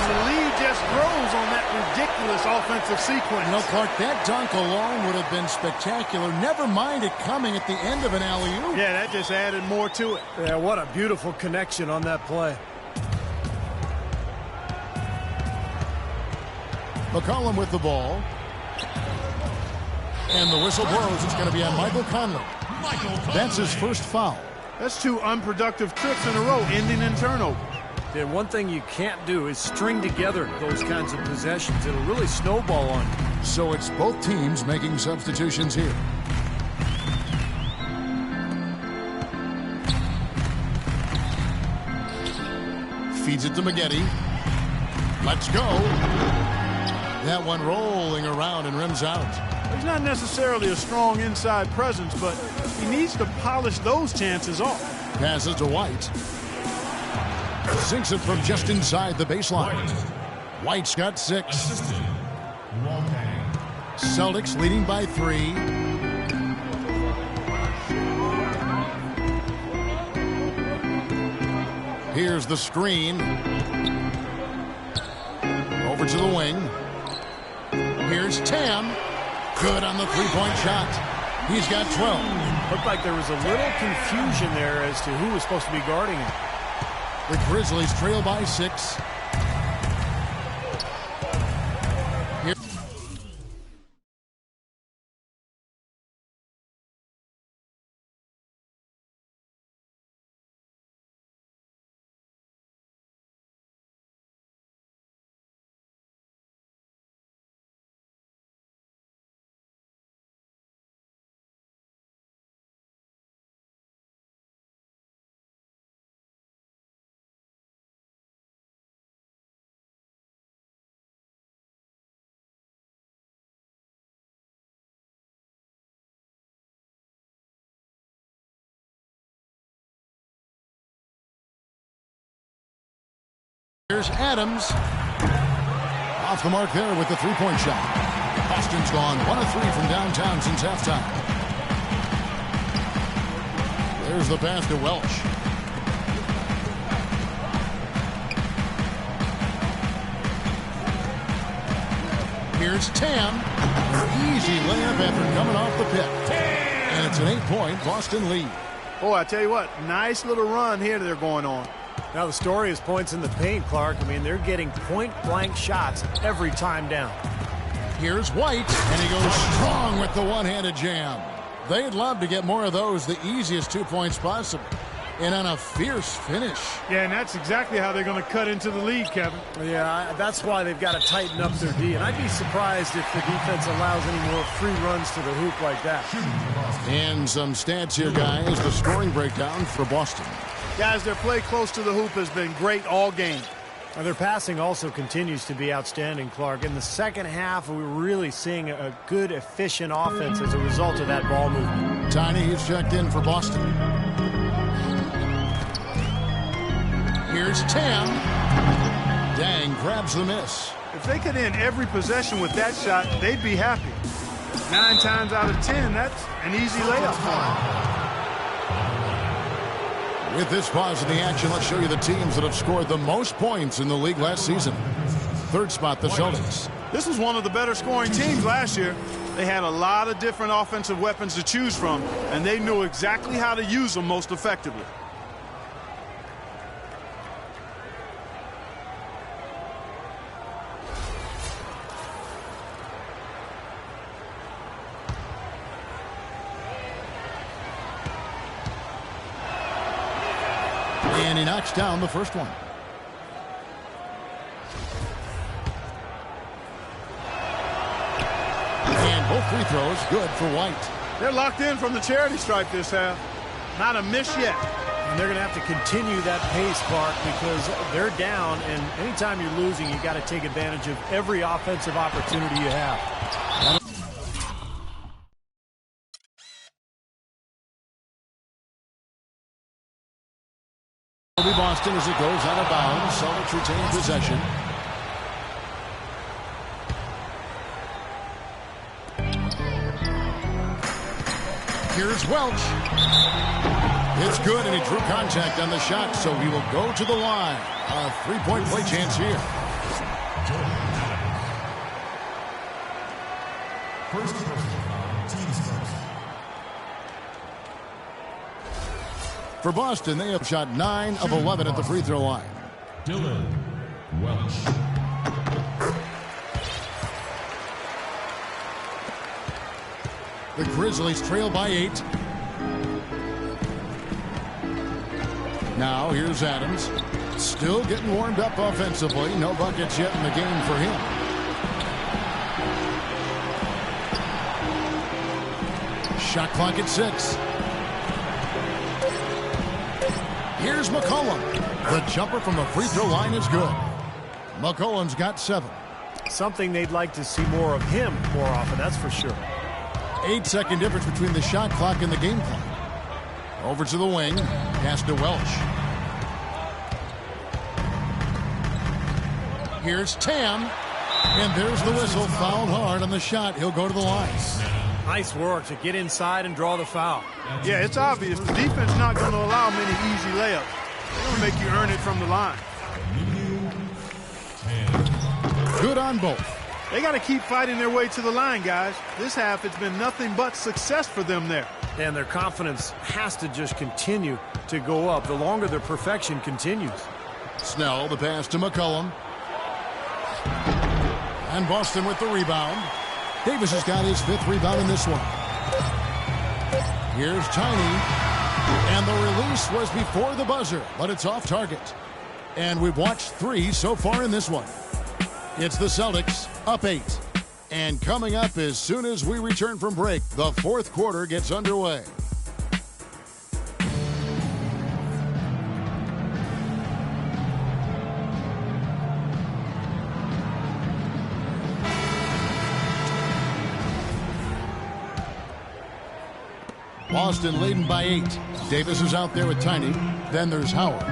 and the lead just grows on that ridiculous offensive sequence. You know, Clark, that dunk alone would have been spectacular. Never mind it coming at the end of an alley-oop. Yeah, that just added more to it. Yeah, what a beautiful connection on that play. McCollum with the ball. And the whistle blows. It's going to be on Michael Conley. That's his first foul. That's 2 unproductive trips in a row, ending in turnover. And one thing you can't do is string together those kinds of possessions. It'll really snowball on you. So it's both teams making substitutions here. Feeds it to Maggette. Let's go. That one rolling around and rims out. He's not necessarily a strong inside presence, but he needs to polish those chances off. Passes to White. Sinks it from just inside the baseline. White's got 6. Celtics leading by 3. Here's the screen. Over to the wing. Here's Tam. Good on the three-point shot. He's got 12. Looked like there was a little confusion there as to who was supposed to be guarding him. The Grizzlies trail by 6. Here. Here's Adams. Off the mark there with the three-point shot. Boston's gone 1 of 3 from downtown since halftime. There's the pass to Welch. Here's Tam. An easy layup after coming off the pit. And it's an 8-point Boston lead. Oh, I tell you what, nice little run here they're going on. Now the story is points in the paint, Clark. I mean, they're getting point-blank shots every time down. Here's White, and he goes strong with the one-handed jam. They'd love to get more of those, the easiest 2 points possible. And on a fierce finish. Yeah, and that's exactly how they're going to cut into the lead, Kevin. Yeah, that's why they've got to tighten up their D. And I'd be surprised if the defense allows any more free runs to the hoop like that. And some stats here, guys. The scoring breakdown for Boston. Guys, their play close to the hoop has been great all game. Their passing also continues to be outstanding, Clark. In the second half, we're really seeing a good, efficient offense as a result of that ball movement. Tiny is checked in for Boston. Here's Tam. Dang grabs the miss. If they could end every possession with that shot, they'd be happy. 9 times out of 10, that's an easy layup for them. With this pause in the action, let's show you the teams that have scored the most points in the league last season. Third spot, the Celtics. This was one of the better scoring teams last year. They had a lot of different offensive weapons to choose from, and they knew exactly how to use them most effectively. And he knocks down the first one. And both free throws good for White. They're locked in from the charity stripe this half. Not a miss yet. And they're going to have to continue that pace, Clark, because they're down, and anytime you're losing, you got to take advantage of every offensive opportunity you have. Boston as it goes out of bounds. Celtics retain possession. Here's Welch. It's good, and he drew contact on the shot, so he will go to the line. A three-point play chance here. First personal foul, team's first. For Boston, they have shot 9 of 11 at the free throw line. Dylan Welch. The Grizzlies trail by 8. Now here's Adams. Still getting warmed up offensively. No buckets yet in the game for him. Shot clock at 6. Here's McCollum. The jumper from the free throw line is good. McCollum's got 7. Something they'd like to see more of him more often, that's for sure. 8-second difference between the shot clock and the game clock. Over to the wing. Pass to Welch. Here's Tam. And there's the whistle. Fouled hard on the shot. He'll go to the line. Nice work to get inside and draw the foul. Yeah, it's obvious. The defense not going to allow many easy layups. They're going to make you earn it from the line. Good on both. They got to keep fighting their way to the line, guys. This half, it's been nothing but success for them there. And their confidence has to just continue to go up the longer their perfection continues. Snell, the pass to McCollum. And Boston with the rebound. Davis has got his 5th rebound in this one. Here's Tiny. And the release was before the buzzer, but it's off target. And we've watched 3 so far in this one. It's the Celtics up 8. And coming up as soon as we return from break, the 4th quarter gets underway. Boston leading by 8. Davis is out there with Tiny. Then there's Howard.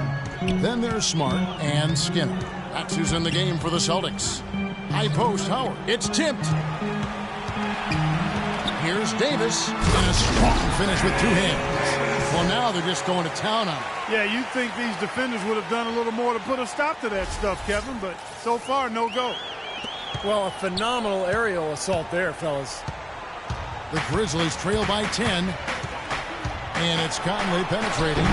Then there's Smart and Skinner. That's who's in the game for the Celtics. High post, Howard. It's tipped. Here's Davis. And a strong finish with 2 hands. Well, now they're just going to town on it. Yeah, you'd think these defenders would have done a little more to put a stop to that stuff, Kevin, but so far, no go. Well, a phenomenal aerial assault there, fellas. The Grizzlies trail by 10. And it's Conley penetrating.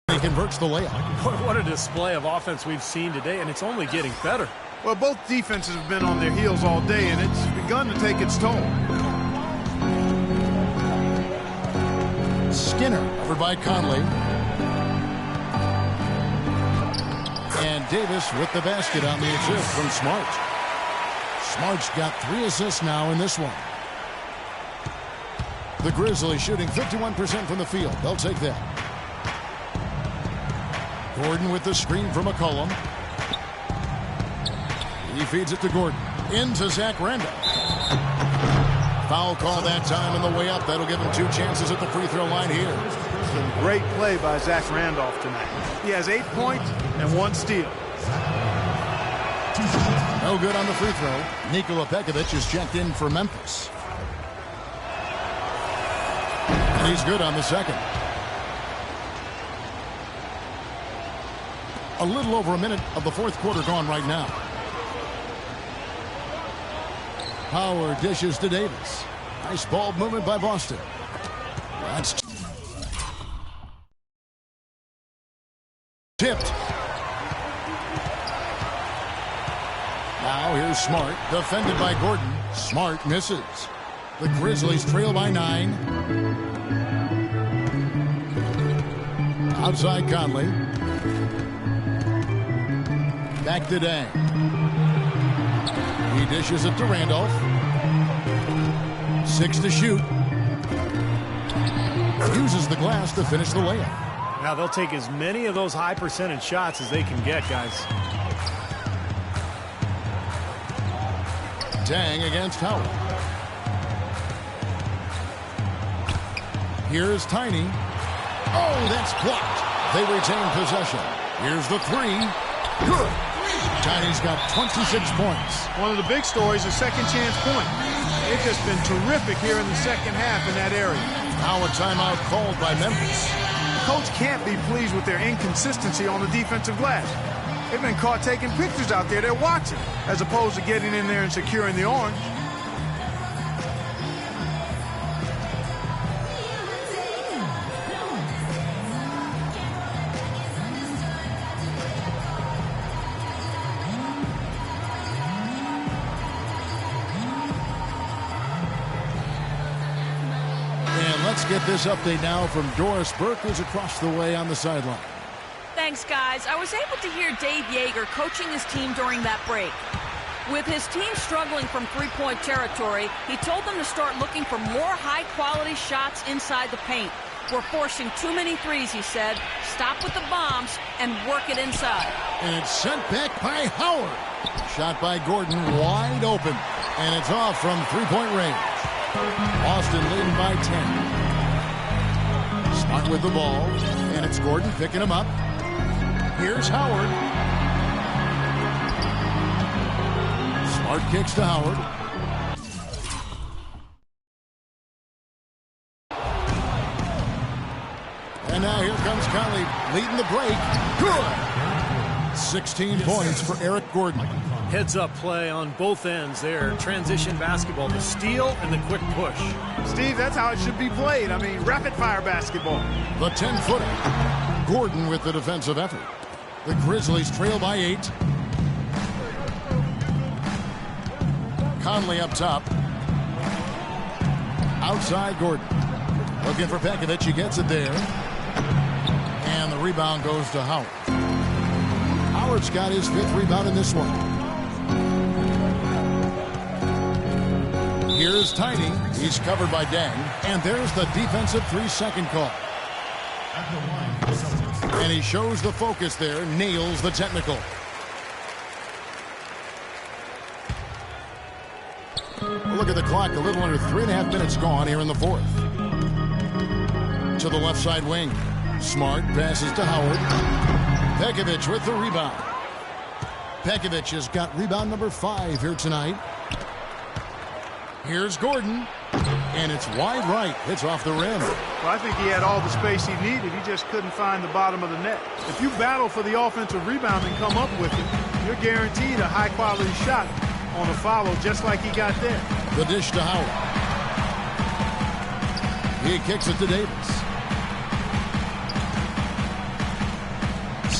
He converts the layup. What a display of offense we've seen today, and it's only getting better. Well, both defenses have been on their heels all day, and it's begun to take its toll. Skinner over by Conley. And Davis with the basket on the assist from Smart. Smart's got 3 assists now in this one. The Grizzlies shooting 51% from the field. They'll take that. Gordon with the screen for McCollum. He feeds it to Gordon. Into Zach Randolph. Foul call that time on the way up. That'll give him 2 chances at the free throw line here. Some great play by Zach Randolph tonight. He has 8 points and 1 steal. No good on the free throw. Nikola Pekovic is checked in for Memphis. And he's good on the second. A little over a minute of the 4th quarter gone right now. Howard dishes to Davis. Nice ball movement by Boston. That's tipped. Now here's Smart, defended by Gordon. Smart misses. The Grizzlies trail by 9. Outside Conley. Back to Dang. He dishes it to Randolph. 6 to shoot. Uses the glass to finish the layup. Now they'll take as many of those high percentage shots as they can get, guys. Dang against Howard. Here's Tiny. Oh, that's blocked. They retain possession. Here's the three. Good. Tiny's got 26 points. One of the big stories is second chance point. They've just been terrific here in the second half in that area. Now a timeout called by Memphis. The coach can't be pleased with their inconsistency on the defensive glass. They've been caught taking pictures out there. They're watching, as opposed to getting in there and securing the orange. Let's get this update now from Doris Burke, who's across the way on the sideline. Thanks, guys. I was able to hear Dave Yeager coaching his team during that break. With his team struggling from three-point territory, he told them to start looking for more high-quality shots inside the paint. We're forcing too many threes, he said. Stop with the bombs and work it inside. And it's sent back by Howard. Shot by Gordon, wide open. And it's off from three-point range. Boston leading by 10. Smart with the ball, and it's Gordon picking him up. Here's Howard. Smart kicks to Howard. And now here comes Conley leading the break. Good! 16 points for Eric Gordon. Heads-up play on both ends there. Transition basketball, the steal and the quick push. Steve, that's how it should be played. I mean, rapid-fire basketball. The 10-footer. Gordon with the defensive effort. The Grizzlies trail by 8. Conley up top. Outside Gordon. Looking for Pekovic. He gets it there. And the rebound goes to Howard. Howard's got his 5th rebound in this one. Here's Tiny. He's covered by Deng. And there's the defensive 3-second call. And he shows the focus there. Nails the technical. Look at the clock. A little under 3.5 minutes gone here in the fourth. To the left side wing. Smart passes to Howard. Pekovic with the rebound. Pekovic has got rebound number 5 here tonight. Here's Gordon, and it's wide right. It's off the rim. Well, I think he had all the space he needed. He just couldn't find the bottom of the net. If you battle for the offensive rebound and come up with it, you're guaranteed a high-quality shot on a follow, just like he got there. The dish to Howard. He kicks it to Davis.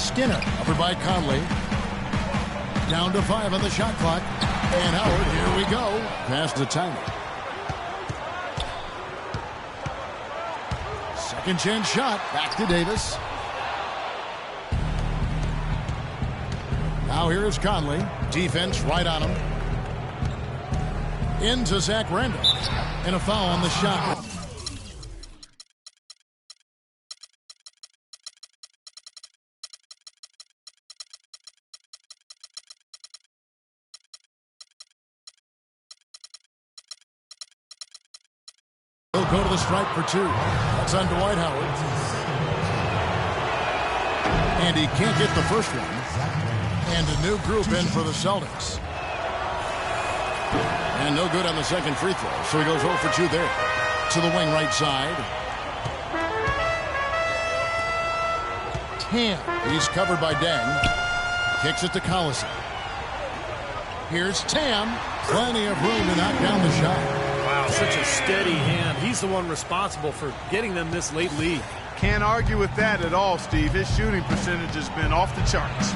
Skinner, covered by Conley. Down to 5 on the shot clock. And Howard, here we go. Pass to Tiny. Second chance shot. Back to Davis. Now here is Conley. Defense right on him. Into Zach Randolph. And a foul on the shot. He'll go to the stripe for 2. That's on Dwight Howard. And he can't get the first one. And a new group in for the Celtics. And no good on the second free throw. So he goes 0 for 2 there. To the wing right side. Tam. He's covered by Deng. Kicks it to Collison. Here's Tam. Plenty of room to knock down the shot. Wow, such a steady hand. He's the one responsible for getting them this late lead. Can't argue with that at all, Steve. His shooting percentage has been off the charts.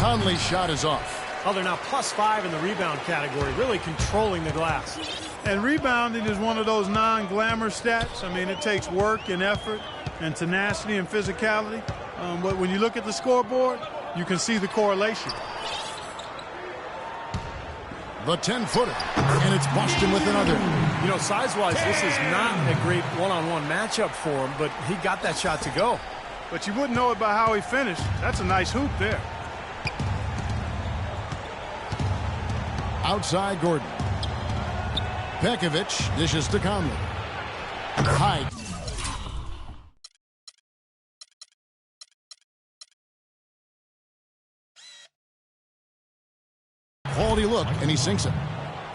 Conley's shot is off. Oh, they're now +5 in the rebound category, really controlling the glass. And rebounding is one of those non-glamour stats. I mean, it takes work and effort and tenacity and physicality. But when you look at the scoreboard, you can see the correlation. The 10-footer, and it's Boston with another. You know, size-wise, this is not a great one-on-one matchup for him, but he got that shot to go. But you wouldn't know it by how he finished. That's a nice hoop there. Outside Gordon. Pekovic dishes to Conley. Hyde. look, and he sinks it.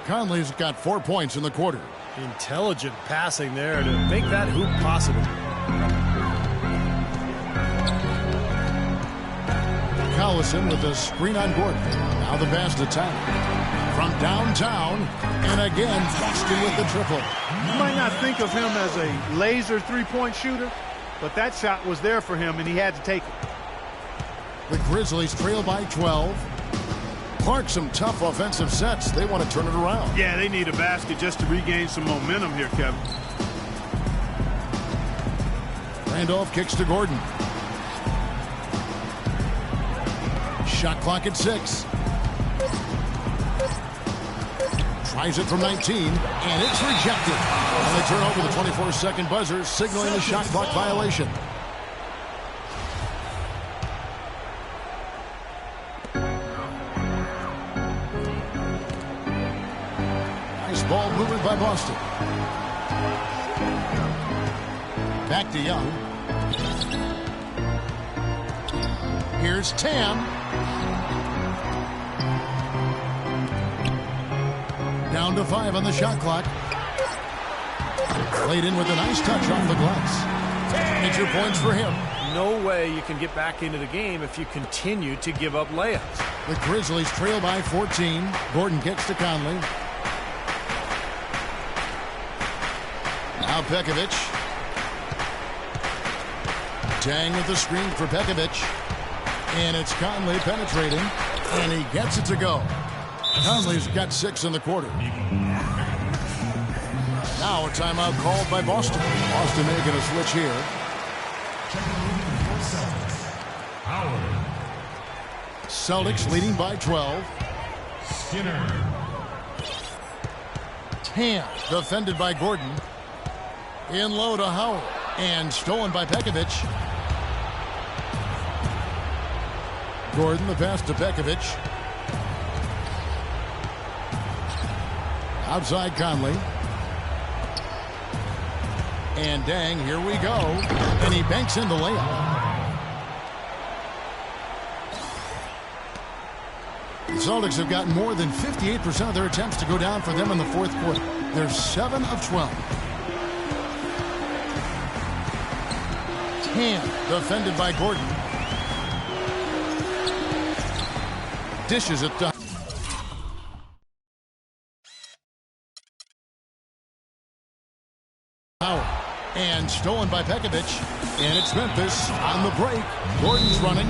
Conley's got 4 points in the quarter. Intelligent passing there to make that hoop possible. Collison with the screen on Gordon. Now the pass to Tyler. From downtown, and again, Boston with the triple. You might not think of him as a laser three-point shooter, but that shot was there for him, and he had to take it. The Grizzlies trail by 12. Clark, some tough offensive sets. They want to turn it around. Yeah, they need a basket just to regain some momentum here, Kevin. Randolph kicks to Gordon. Shot clock at 6. Tries it from 19, and it's rejected. And they turn over the 24-second buzzer, signaling a shot clock violation. Nice ball movement by Boston. Back to Young. Here's Tam. Down to 5 on the shot clock. Played in with a nice touch off the glass. Major points for him. No way you can get back into the game if you continue to give up layups. The Grizzlies trail by 14. Gordon kicks to Conley. Now Pekovic. Dang with the screen for Pekovic. And it's Conley penetrating. And he gets it to go. Conley's got 6 in the quarter. Now a timeout called by Boston. Boston making a switch here. Celtics leading by 12. Skinner. Tam defended by Gordon. In low to Howard. And stolen by Pekovic. Gordon the pass to Pekovic. Outside Conley. And Dang, here we go. And he banks in the layup. The Celtics have gotten more than 58% of their attempts to go down for them in the fourth quarter. They're 7 of 12. Tam defended by Gordon. Dishes it to Howard. And stolen by Pekovic. And it's Memphis on the break. Gordon's running.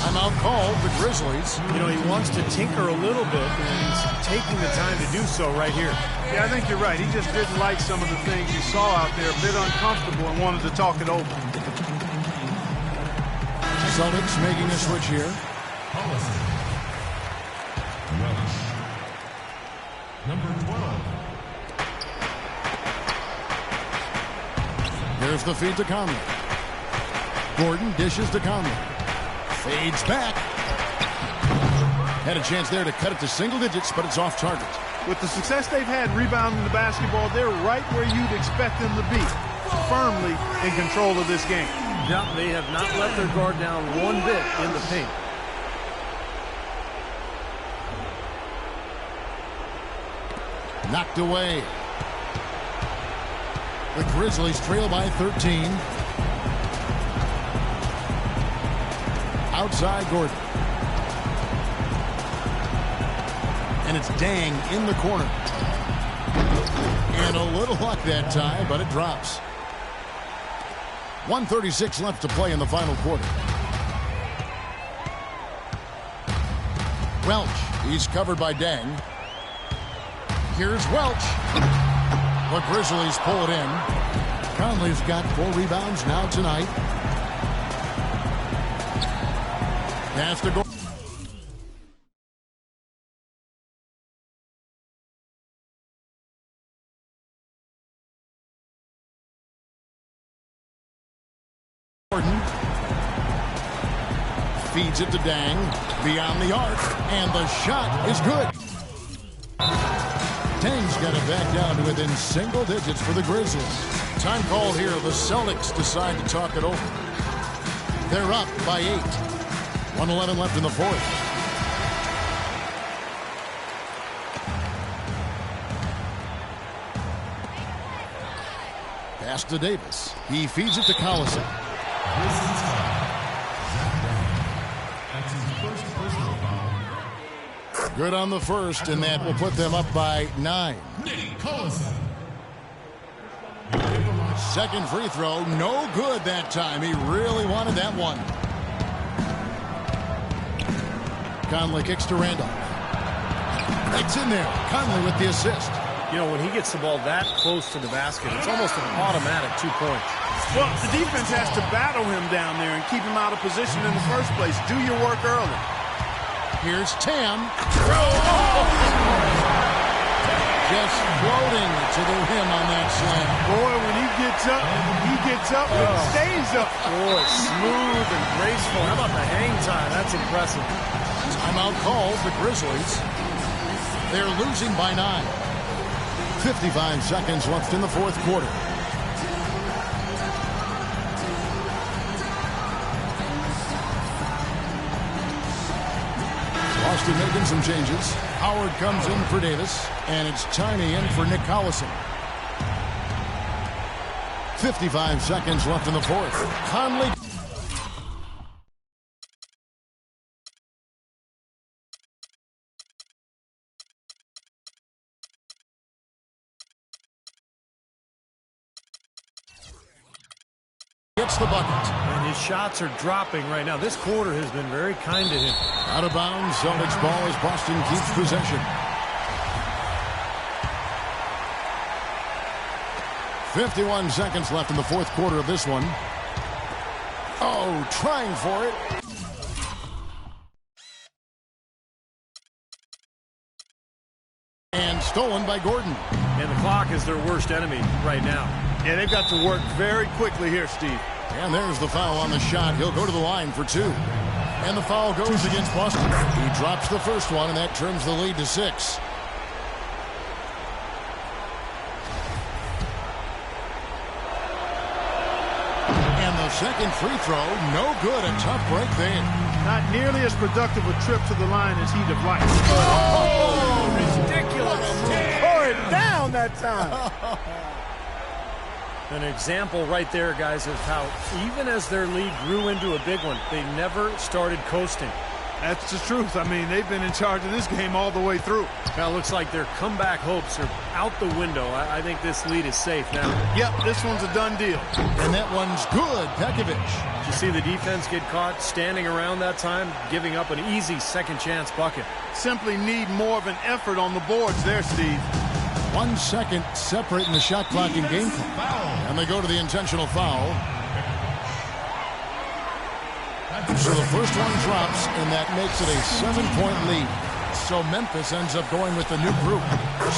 Timeout called the Grizzlies. You know, he wants to tinker a little bit, and he's taking the time to do so right here. Yeah, I think you're right. He just didn't like some of the things he saw out there, a bit uncomfortable, and wanted to talk it over. Celtics making a switch here. Welch. Number 12. Here's the feed to Conley. Gordon dishes to Conley. Fades back. Had a chance there to cut it to single digits, but it's off target. With the success they've had rebounding the basketball, they're right where you'd expect them to be, firmly in control of this game. Yeah, they have not let their guard down one bit in the paint. Knocked away. The Grizzlies trail by 13. Outside Gordon. And it's Dang in the corner. And a little luck that time, but it drops. 1:36 left to play in the final quarter. Welch, he's covered by Dang. Here's Welch. The Grizzlies pull it in. Conley's got 4 rebounds now tonight. Pass to Gordon. Feeds it to Dang. Beyond the arc. And the shot is good. Dang's got it back down to within single digits for the Grizzlies. Time call here. The Celtics decide to talk it over. They're up by 8. 1:11 left in the fourth. Pass to Davis. He feeds it to Collison. That's his first personal foul. Good on the first, and that will put them up by 9. Second free throw, no good that time. He really wanted that one. Conley kicks to Randolph. It's in there. Conley with the assist. You know, when he gets the ball that close to the basket, it's almost an automatic 2 points. Well, the defense has to battle him down there and keep him out of position in the first place. Do your work early. Here's Tam. Just floating to the rim on that slam. Boy, when he gets up and stays up. Boy, smooth and graceful. How about the hang time? That's impressive. Timeout call for Grizzlies. They're losing by 9. 55 seconds left in the fourth quarter. Boston making some changes. Howard comes in for Davis, and it's Tiny in for Nick Collison. 55 seconds left in the fourth. Conley. Gets the bucket. And his shots are dropping right now. This quarter has been very kind to him. Out of bounds. Celtics ball as Boston keeps possession. 51 seconds left in the fourth quarter of this one. Oh, trying for it. And stolen by Gordon. And the clock is their worst enemy right now. Yeah, they've got to work very quickly here, Steve. And there's the foul on the shot. He'll go to the line for 2. And the foul goes against Boston. He drops the first one, and that turns the lead to 6. And the second free throw, no good. A tough break there. Not nearly as productive a trip to the line as he'd have liked. Oh, ridiculous. Tore it down that time. An example right there, guys, of how even as their lead grew into a big one, they never started coasting. That's the truth. I mean, they've been in charge of this game all the way through. Now it looks like their comeback hopes are out the window. I think this lead is safe now. Yep, this one's a done deal. And that one's good. Pekovic. Did you see the defense get caught standing around that time, giving up an easy second chance bucket? Simply need more of an effort on the boards there, Steve. 1 second separating the shot clock and game clock. And they go to the intentional foul. So the first one drops, and that makes it a 7-point lead. So Memphis ends up going with the new group.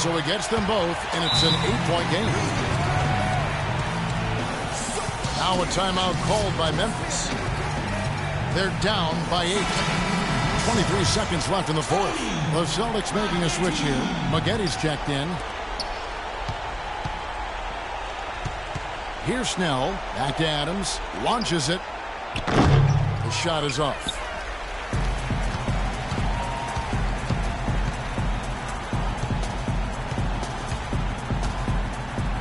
So he gets them both, and it's an 8-point game. Now a timeout called by Memphis. They're down by 8. 23 seconds left in the fourth. The Celtics making a switch here. Maggetti's checked in. Here's Snell. Back to Adams. Launches it. The shot is off.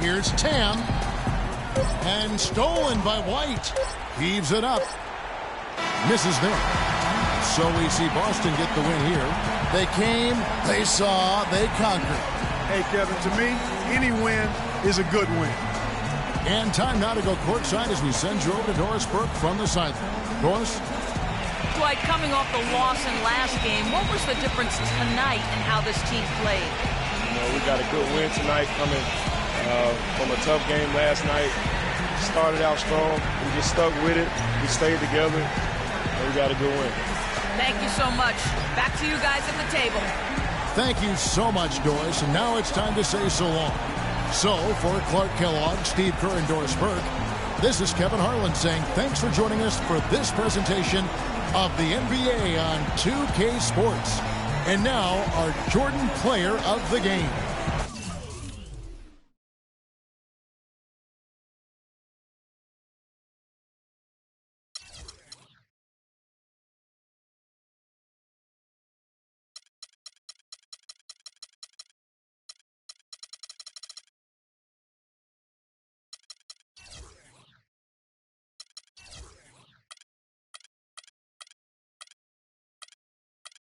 Here's Tam. And stolen by White. Heaves it up. Misses there. So we see Boston get the win here. They came, they saw, they conquered. Hey, Kevin, to me, any win is a good win. And time now to go courtside as we send you over to Doris Burke from the sideline. Doris? Dwight, coming off the loss in last game, what was the difference tonight in how this team played? You know, we got a good win tonight coming from a tough game last night. Started out strong. We just stuck with it. We stayed together. And we got a good win. Thank you so much. Back to you guys at the table. Thank you so much, Doris. And now it's time to say so long. So, for Clark Kellogg, Steve Kerr, and Doris Burke, this is Kevin Harlan saying thanks for joining us for this presentation of the NBA on 2K Sports. And now, our Jordan Player of the Game.